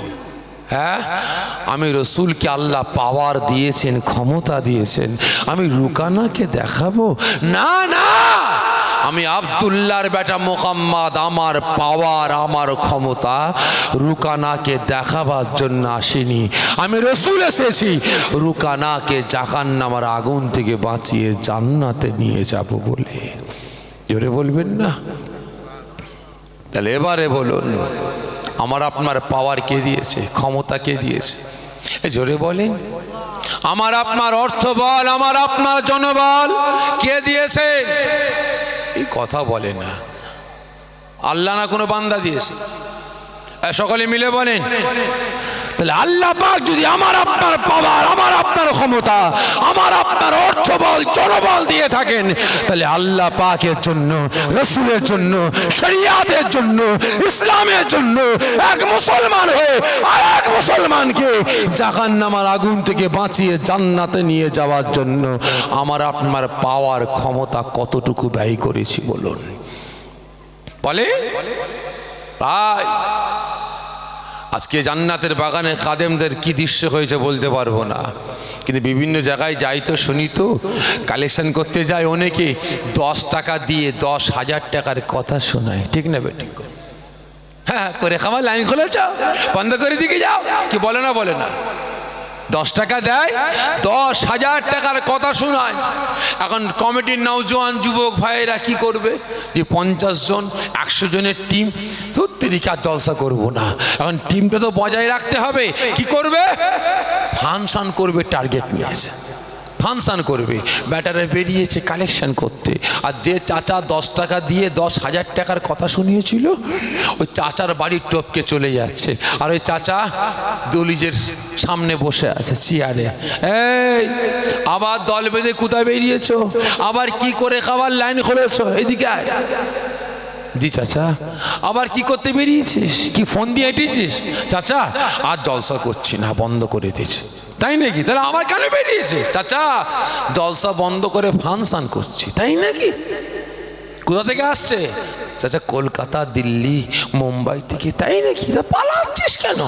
হ্যাঁ, আমি রসুলকে আল্লাহ পাওয়ার দিয়েছেন, ক্ষমতা দিয়েছেন, আমি রুকানাকে দেখাবো? না না, আমি আব্দুল্লাহর বেটা মুহাম্মদ, আমার পাওয়ার, আমার ক্ষমতা রুকানাকে দেখাবার জন্য আসিনি, আমি রসুল এসেছি রুকানাকে জাহান্নামের আগুন থেকে বাঁচিয়ে জান্নাতে নিয়ে যাব বলে। জোরে বলবেন না? তাহলে এবারে বলুন, আমার আপনার পাওয়ার কে দিয়েছে, ক্ষমতা কে দিয়েছে? জোরে বলেন। আমার আপনার অর্থ বল, আমার আপনার জনবল কে দিয়েছে? এই কথা বলে না, আল্লাহ না কোনো বান্দা দিয়েছে? সকলে মিলে বলেন। তাহলে আল্লাহ পাক যদি আমার আপনার পাওয়ার, আমার আপনার ক্ষমতা, আমার আপনার অর্থ বল, জনবল দিয়ে থাকেন, তাহলে আল্লাহ পাকের জন্য, রাসূলের জন্য, শরিয়াতের জন্য, ইসলামের জন্য এক মুসলমান হয়ে আর এক মুসলমানকে জাহান্নামের আগুন থেকে বাঁচিয়ে জান্নাতে নিয়ে যাওয়ার জন্য আমার আপনার পাওয়ার ক্ষমতা কতটুকু ব্যয় করেছি বলুন? বলে ভাই, আজকে জান্নাতের বাগানে খাদেমদের কি দৃশ্য হয়েছে বলতে পারবো না, কিন্তু বিভিন্ন জায়গায় যাই তো শুনি তো, কালেকশন করতে যায় অনেকে, 10 টাকা দিয়ে 10,000 টাকার কথা শোনায়, ঠিক না বেটি? হ্যাঁ, করে খাওয়া, লাইন খুলেছ, বন্ধ করে দিকে যাও, কি বলে না? বলে না? 10 টাকা দেয়, 10,000 টাকার কথা শোনায়। এখন কমিটির নওজোয়ান যুবক ভাইয়েরা কি করবে? যে 50 জন 100 জনের টিম, ধুত্তেরিকা জলসা করবো না, এখন টিমটা তো বজায় রাখতে হবে। কি করবে? ফাংশন করবে, টার্গেট নিয়েছে, ফাংশন করবে, ব্যাটারে বেরিয়েছে কালেকশন করতে। আর যে চাচা 10 টাকা দিয়ে 10,000 টাকার কথা শুনিয়েছিল, ওই চাচার বাড়ির টপকে চলে যাচ্ছে, আর ওই চাচা দলিজের সামনে বসে আছে চেয়ারে। এই আবার দল বেঁধে কোথায় বেরিয়েছো? আবার কি করে খাবার লাইন খুলেছো? এদিকে আয়। জি চাচা। আবার কি করতে বেরিয়েছিস? কি ফোন দিয়ে এঁটেছিস? চাচা আর জলসা করছি না, বন্ধ করে দিয়েছি। তাই নাকি? তাহলে আবার কেন বেরিয়েছে? চাচা জলসা বন্ধ করে ফাংশন করছি, তাই নাকি? কোথা থেকে আসছে? চাচা কলকাতা, দিল্লি, মুম্বাই থেকে। তাই নাকি? তা পালাচ্ছিস কেন?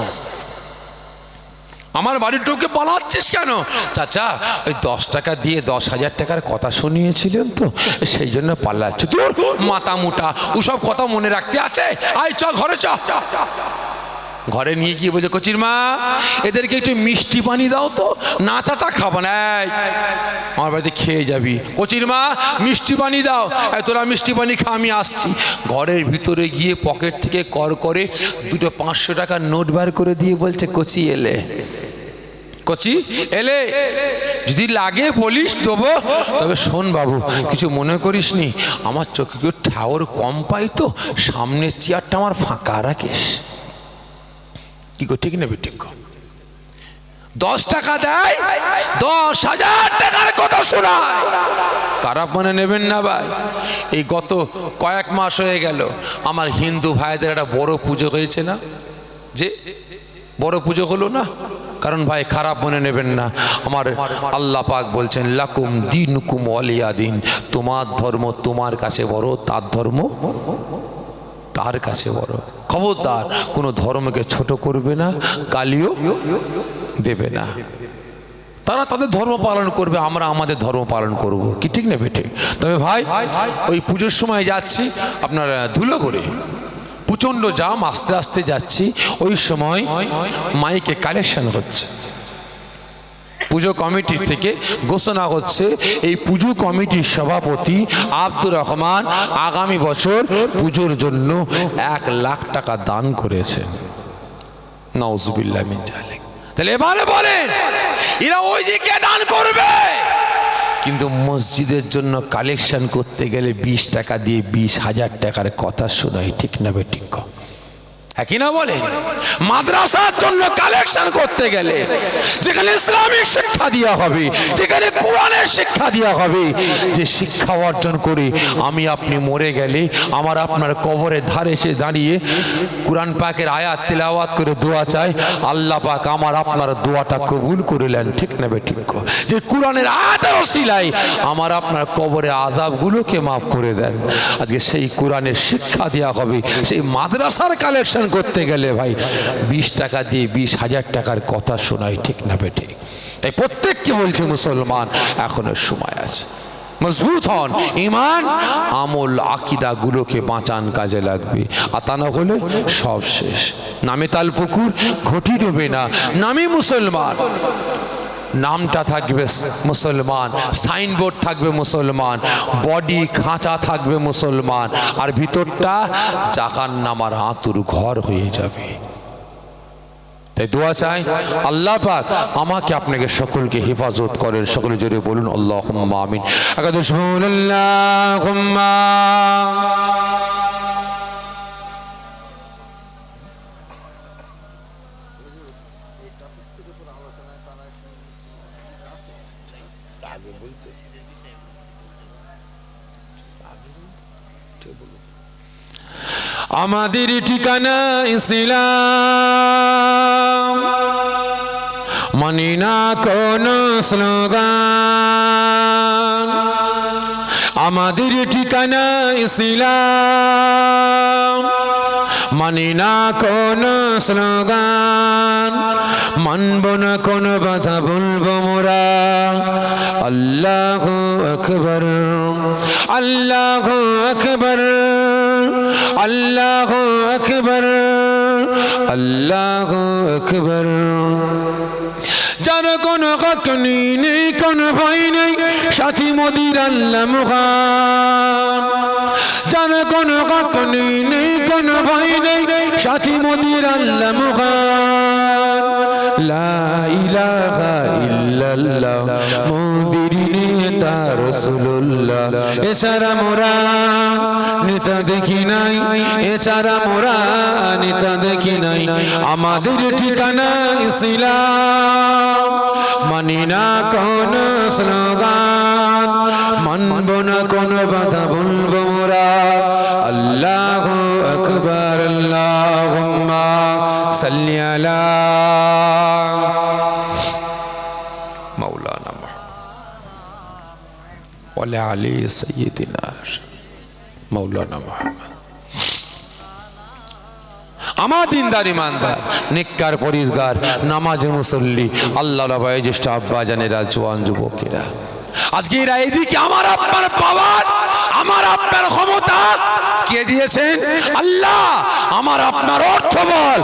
আমার বাড়ির টোকে পালাচ্ছিস কেন? চাচা ওই 10 টাকা দিয়ে 10,000 টাকার কথা শুনিয়েছিলেন তো, সেই জন্য পালাচ্ছি। তোর মাথা মুটা, ওসব কথা মনে রাখতে আছে? আয় চ ঘরে চ। ঘরে নিয়ে গিয়ে বলছে, কচির মা এদেরকে একটু মিষ্টি পানি দাও তো। না চাচা খাবো না, আমার বাড়িতে খেয়ে যাবি। কচির মা মিষ্টি পানি দাও। তোরা মিষ্টি পানি খা, আমি আসছি। ঘরের ভিতরে গিয়ে পকেট থেকে কর করে 2টো 500 টাকার নোট বার করে দিয়ে বলছে, কচি এলে, কচি এলে, যদি লাগে বলিস দেবো, তবে শোন বাবু কিছু মনে করিস নি, আমার চোখে কেউ ঠাওর কম পাই তো, সামনের চেয়ারটা আমার ফাঁকা রাখিস। কি গো, ঠিক নেবে? ঠিক 10 টাকা দেয়, 10,000 টাকার কথা শোনায়। খারাপ মনে নেবেন না ভাই। এই গত কয়েক মাস হয়ে গেল আমার হিন্দু ভাইদের একটা বড় পুজো হয়েছে না, যে বড় পুজো হলো না। কারণ ভাই খারাপ মনে নেবেন না, আমার আল্লাহ পাক বলছেন লাকুম দিনুকুম ওয়ালিয়া দিন, তোমার ধর্ম তোমার কাছে বড়, তার ধর্ম তার কাছে বড়। খবরদার কোনো ধর্মকে ছোট করবে না, গালিও দেবে না। তারা তাদের ধর্ম পালন করবে, আমরা আমাদের ধর্ম পালন করব, কি ঠিক না বেটে? তবে ভাই ওই পুজোর সময় যাচ্ছি আপনার ধুলো করে, প্রচণ্ড জাম, আস্তে আস্তে যাচ্ছি। ওই সময় মাইকে কালেকশন হচ্ছে, পুজো কমিটির থেকে ঘোষণা হচ্ছে এই পুজো কমিটির সভাপতি আব্দুর রহমান আগামী বছর পুজোর জন্য 1 লাখ টাকা দান করেছেন। নাউজুবিল্লাহ মিন জালিক। তাহলে এবারে বলেন এরা ওই দিকে দান করবে, কিন্তু মসজিদের জন্য কালেকশন করতে গেলে 20 টাকা দিয়ে 20,000 টাকার কথা শোনাই, ঠিক না বেঠিক? একই না বলেন? মাদ্রাসার জন্য কালেকশন করতে গেলে, যেখানে ইসলামিক শিক্ষা দেওয়া হবে, যেখানে কোরআনের শিক্ষা দেওয়া হবে, যে শিক্ষা অর্জন করে আমি আপনি মরে গেলে আমার আপনার কবরের ধারে এসে দাঁড়িয়ে কোরআন পাকের আয়াত তেলাওয়াত করে দোয়া চাই, আল্লাহ পাক আমার আপনার দোয়াটা কবুল করিলেন, ঠিক না বেঠিক? যে কোরআনের আয়াতের ওসিলায় আমার আপনার কবরে আযাবগুলোকে মাফ করে দেন। আজকে সেই কোরআনের শিক্ষা দেওয়া হবে, সেই মাদ্রাসার কালেকশন করতে গেলে ভাই 20 টাকা দিয়ে 20,000 টাকার কথা শোনাই, ঠিক না বেটে? তাই প্রত্যেককে বলছে মুসলমান এখনো সময় আছে, মজবুত হন, ঈমান আমল আকীদা গুলোকে বাঁচান, কাজে লাগবে। আর তা না হলে সব শেষ। নামে তাল পুকুর, ঘটি ডুবে না, নামে মুসলমান, নামটা থাকবে মুসলমান, সাইনবোর্ড থাকবে মুসলমান, বডি খাঁচা থাকবে মুসলমান, আর ভিতরটা জাহান্নামের হাতুর ঘর হয়ে যাবে। তাই দোয়া চাই আল্লাহ পাক আমাকে আপনাকে সকলকে হেফাজত করেন। সকলে জোরে বলুন আল্লাহুম্মা আমিন। একাদশ আল্লাহুম্মা আমাদের ঠিকানা ইসলাম, মানি না কোন স্লোগান। আমাদের ঠিকানা ইসলাম, মানি না কোন স্লোগান। মানব না কোন বাধা, বলবো মোরা আল্লাহু আকবার, আল্লাহু আকবার, আল্লাহু আকবার, আল্লাহু আকবার। যার কোনো হক নেই, কোনো ভয় নেই, সাথী মোদির আল্লাহ মহান। যার কোনো হক নেই, কোনো ভয় নেই, সাথী মোদির আল্লাহ মহান। লা ইলাহা ইল্লাল্লাহ মোদির নেতা রাসূলুল্লাহ, এছাড়া মোরা নেতা দেখি নাই, এছাড়া মোরা নেতা দেখি নাই। আমাদের ঠিকানা ইসলাম, মানি না কোন স্লোগান, মানব না কোন বাধা, বলবো মোরা আল্লাহু আকবার। আল্লাহুম্মা সাল্লি আলা ওয়ালা আলি সাইয়্যিদিনা মাওলানা মুহাম্মদ। আমার দিনদার ইমানদার নেককার পরিষ্কার নামাজে মুসল্লি আল্লাহর বয়োজ্যেষ্ঠ আব্বা জানেরা জওয়ান যুবকেরা, আজকে এরা এদিকে আমার আপনার পাওয়ার আমার আপনার ক্ষমতা কে দিয়েছেন? আল্লাহ। আমার আপনার অর্থবল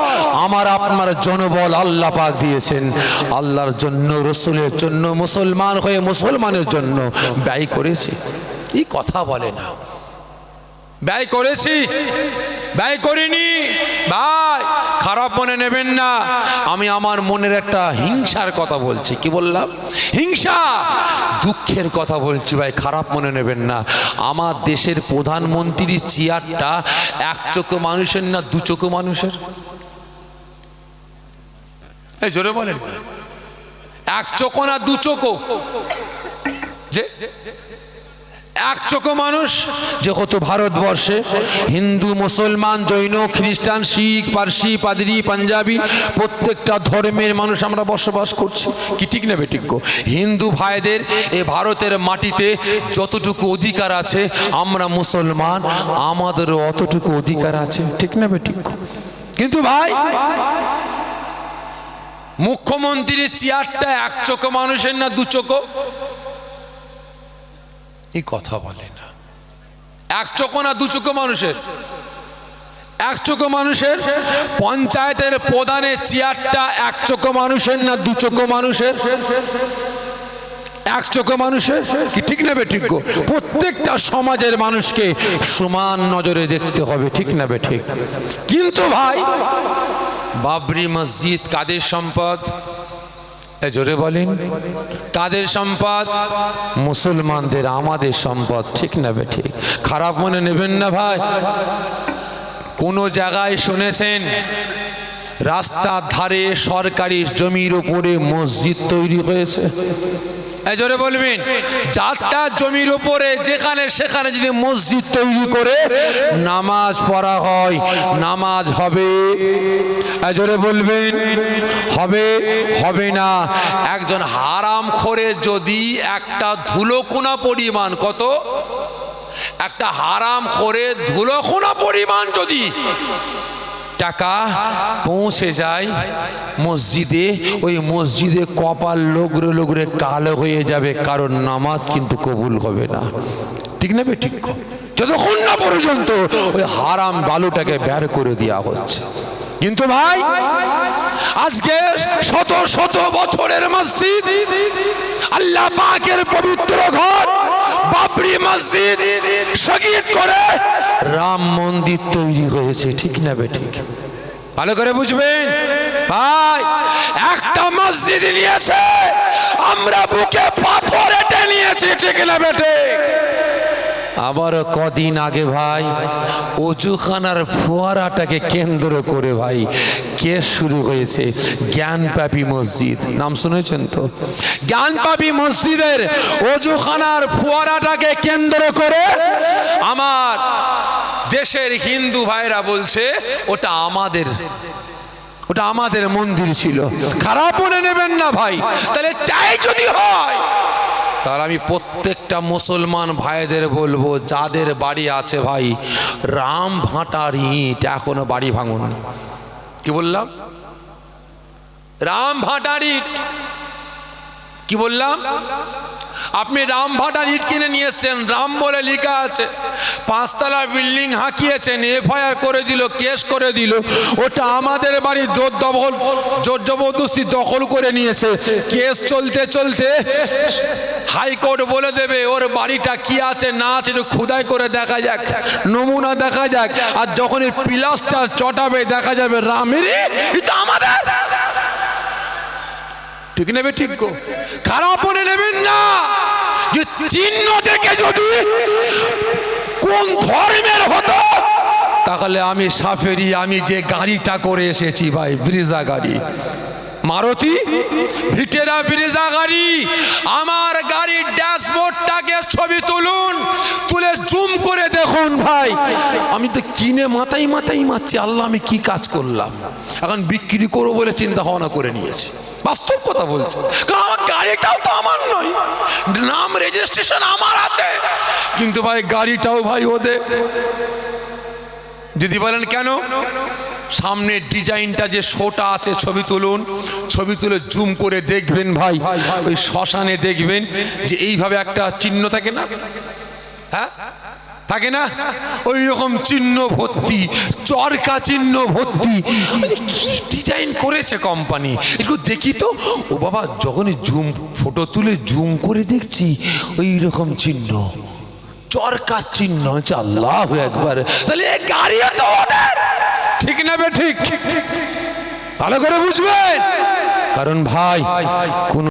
আমার আপনার জনবল আল্লাহ পাক দিয়েছেন। আল্লাহর জন্য রসুলের জন্য মুসলমান হয়ে মুসলমানের জন্য ব্যয় করেছি। এই কথা বলে না ব্যয় করেছি ব্যয় করিনি ভাই, খারাপ মনে নেবেন না। আমি আমার মনের একটা হিংসার কথা বলছি। কি বললাম? হিংসা, দুঃখের কথা বলছি ভাই, খারাপ মনে নেবেন না। আমার দেশের প্রধানমন্ত্রীর চেয়ারটা এক চোখো মানুষের না দু চোখো মানুষের? এই জোরে বলেন, এক চোখো না দু চোখো? যে এক চোখো মানুষ যেহেতু ভারতবর্ষে হিন্দু মুসলমান জৈন খ্রিস্টান শিখ পারসি পাদ্রী পাঞ্জাবি প্রত্যেকটা ধর্মের মানুষ আমরা বসবাস করছি। কি ঠিক না বেঠিক? হিন্দু ভাইদের এই ভারতের মাটিতে যতটুকু অধিকার আছে আমরা মুসলমান আমাদেরও অতটুকু অধিকার আছে। ঠিক না বেঠিক? কিন্তু ভাই মুখ্যমন্ত্রীর চেয়ারটা এক চোখো মানুষের না দু চোখো? এই কথা বলে না। এক চোখো না দু চোখো মানুষের? এক চোখো মানুষের। পঞ্চায়েতের প্রধানের চেয়ারটা এক চোখো মানুষের না দু চোখো মানুষের? এক চোখো মানুষের। কি ঠিক না বেঠিক? প্রত্যেকটা সমাজের মানুষকে সমান নজরে দেখতে হবে। ঠিক না বেঠিক? কিন্তু ভাই বাবরি মসজিদ কাদের সম্পদ? জোরে বলেন, কাদের সম্পদ? মুসলমানদের, আমাদের সম্পদ। ঠিক না বেঠিক? খারাপ মনে নেবেন না ভাই। কোন জায়গায় শুনেছেন রাস্তার ধারে সরকারি জমির উপরে মসজিদ তৈরি হয়েছে? জোরে বলবেন। যারটা জমির উপরে যেখানে সেখানে যদি মসজিদ তৈরি করে নামাজ পড়া হয়, নামাজ হবে? জোরে বলবেন, হবে? হবে না। একজন হারামখোরে যদি একটা ধুলোকোনা পরিমাণ, কত? একটা হারামখোরে ধুলোকোনা পরিমাণ যদি টাকা পৌঁছে যায় মসজিদে, ওই মসজিদে কপাল লোগরে লোগরে কালো হয়ে যাবে, কারণ নামাজ কিন্তু কবুল হবে না। ঠিক না বেঠিক? যতক্ষণ না পর্যন্ত ওই হারাম বালুটাকে বের করে দেওয়া হচ্ছে। কিন্তু ভাই আজকে শত শত বছরের মসজিদ, আল্লাহ পাকের পবিত্র ঘর বাবরি মসজিদ শহীদ করে রাম মন্দির তৈরি হয়েছে। ঠিক না বেঠিক? ভালো করে বুঝবেন ভাই। একটা মসজিদ নিয়েছে আমরা বুকে পাথর এঁটে নিয়েছি। ঠিক না বেঠিক? আবার কদিন আগে ভাই অজুখানার ফোয়ারাটাকে কেন্দ্র করে ভাই কেস শুরু হয়েছে। জ্ঞানপাপী মসজিদ, নাম শুনেছেন তো? জ্ঞানপাপী মসজিদের অজুখানার ফোয়ারাটাকে কেন্দ্র করে আমার দেশের হিন্দু ভাইরা বলছে ওটা আমাদের মন্দির ছিল। খারাপ মনে নেবেন না ভাই। তাহলে তাই যদি হয় তাহলে আমি প্রত্যেকটা মুসলমান ভাইদের বলবো, যাদের বাড়ি আছে ভাই রাম ভাটার ইট এখনো বাড়ি ভাঙুন। কি বললাম? রাম ভাটার ইট। কি বললাম? আপনি রাম ভাটার ইট কিনে নিয়ে এসছেন, রাম বলে লেখা আছে, 5 তলা বিল্ডিং হাঁকিয়েছেন, এফআইআর করে দিল, কেস করে দিল, ওটা আমাদের বাড়ি জোর জবরদস্তি দখল করে নিয়েছে। কেস চলতে চলতে হাইকোর্ট বলে দেবে ওর বাড়িটা কি আছে না আছে একটু খোদাই করে দেখা যাক, নমুনা দেখা যাক, আর যখন এই প্লাস্টার চটাবে দেখা যাবে রামেরই, এটা আমাদের। ঠিক নেবে? ঠিক গো। খারাপ মনে নেবেন না। যে চিহ্ন থেকে যদি কোন ধর্মের হতো তাহলে আমি সাফেরি, আমি যে গাড়িটা করে এসেছি ভাই ব্রিজা গাড়ি, মারুতি ভিটেরা ব্রিজা গাড়ি, আমার গাড়ির ড্যাশবোর্ডটাকে ছবি তুলুন, তুলে জুম করে দেখুন ভাই। আমি তো কিনে মাথায় মারছি, আল্লাহ আমি কি কাজ করলাম, এখন বিক্রি করবো বলে চিন্তা ভাবনা করে নিয়েছি। বাস্তব কথা বলছে, কারণ আমার গাড়িটাও তো আমার নয়, নাম রেজিস্ট্রেশন আমার আছে, কিন্তু ভাই গাড়িটাও ভাই ওদের। যদি বলেন কেন, সামনের ডিজাইনটা যে শোটা আছে, ছবি তুলুন, ছবি তুলে জুম করে দেখবেন ভাই, ওই শ্মশানে দেখবেন যে এইভাবে একটা চিহ্ন থাকে না, হ্যাঁ থাকে না, ওই রকম চিহ্ন ভর্তি, চরকা চিহ্ন ভর্তি। কি ডিজাইন করেছে কোম্পানি, একটু দেখি তো। ও বাবা, যখনই জুম ফটো তুলে জুম করে দেখছি ওই রকম চিহ্ন, চরকা চিহ্ন। আল্লাহু আকবার, তাহলে এই গাড়িও তো ওদের, ঠিক না বে ঠিক? ভালো করে বুঝবেন, কারণ ভাই কোন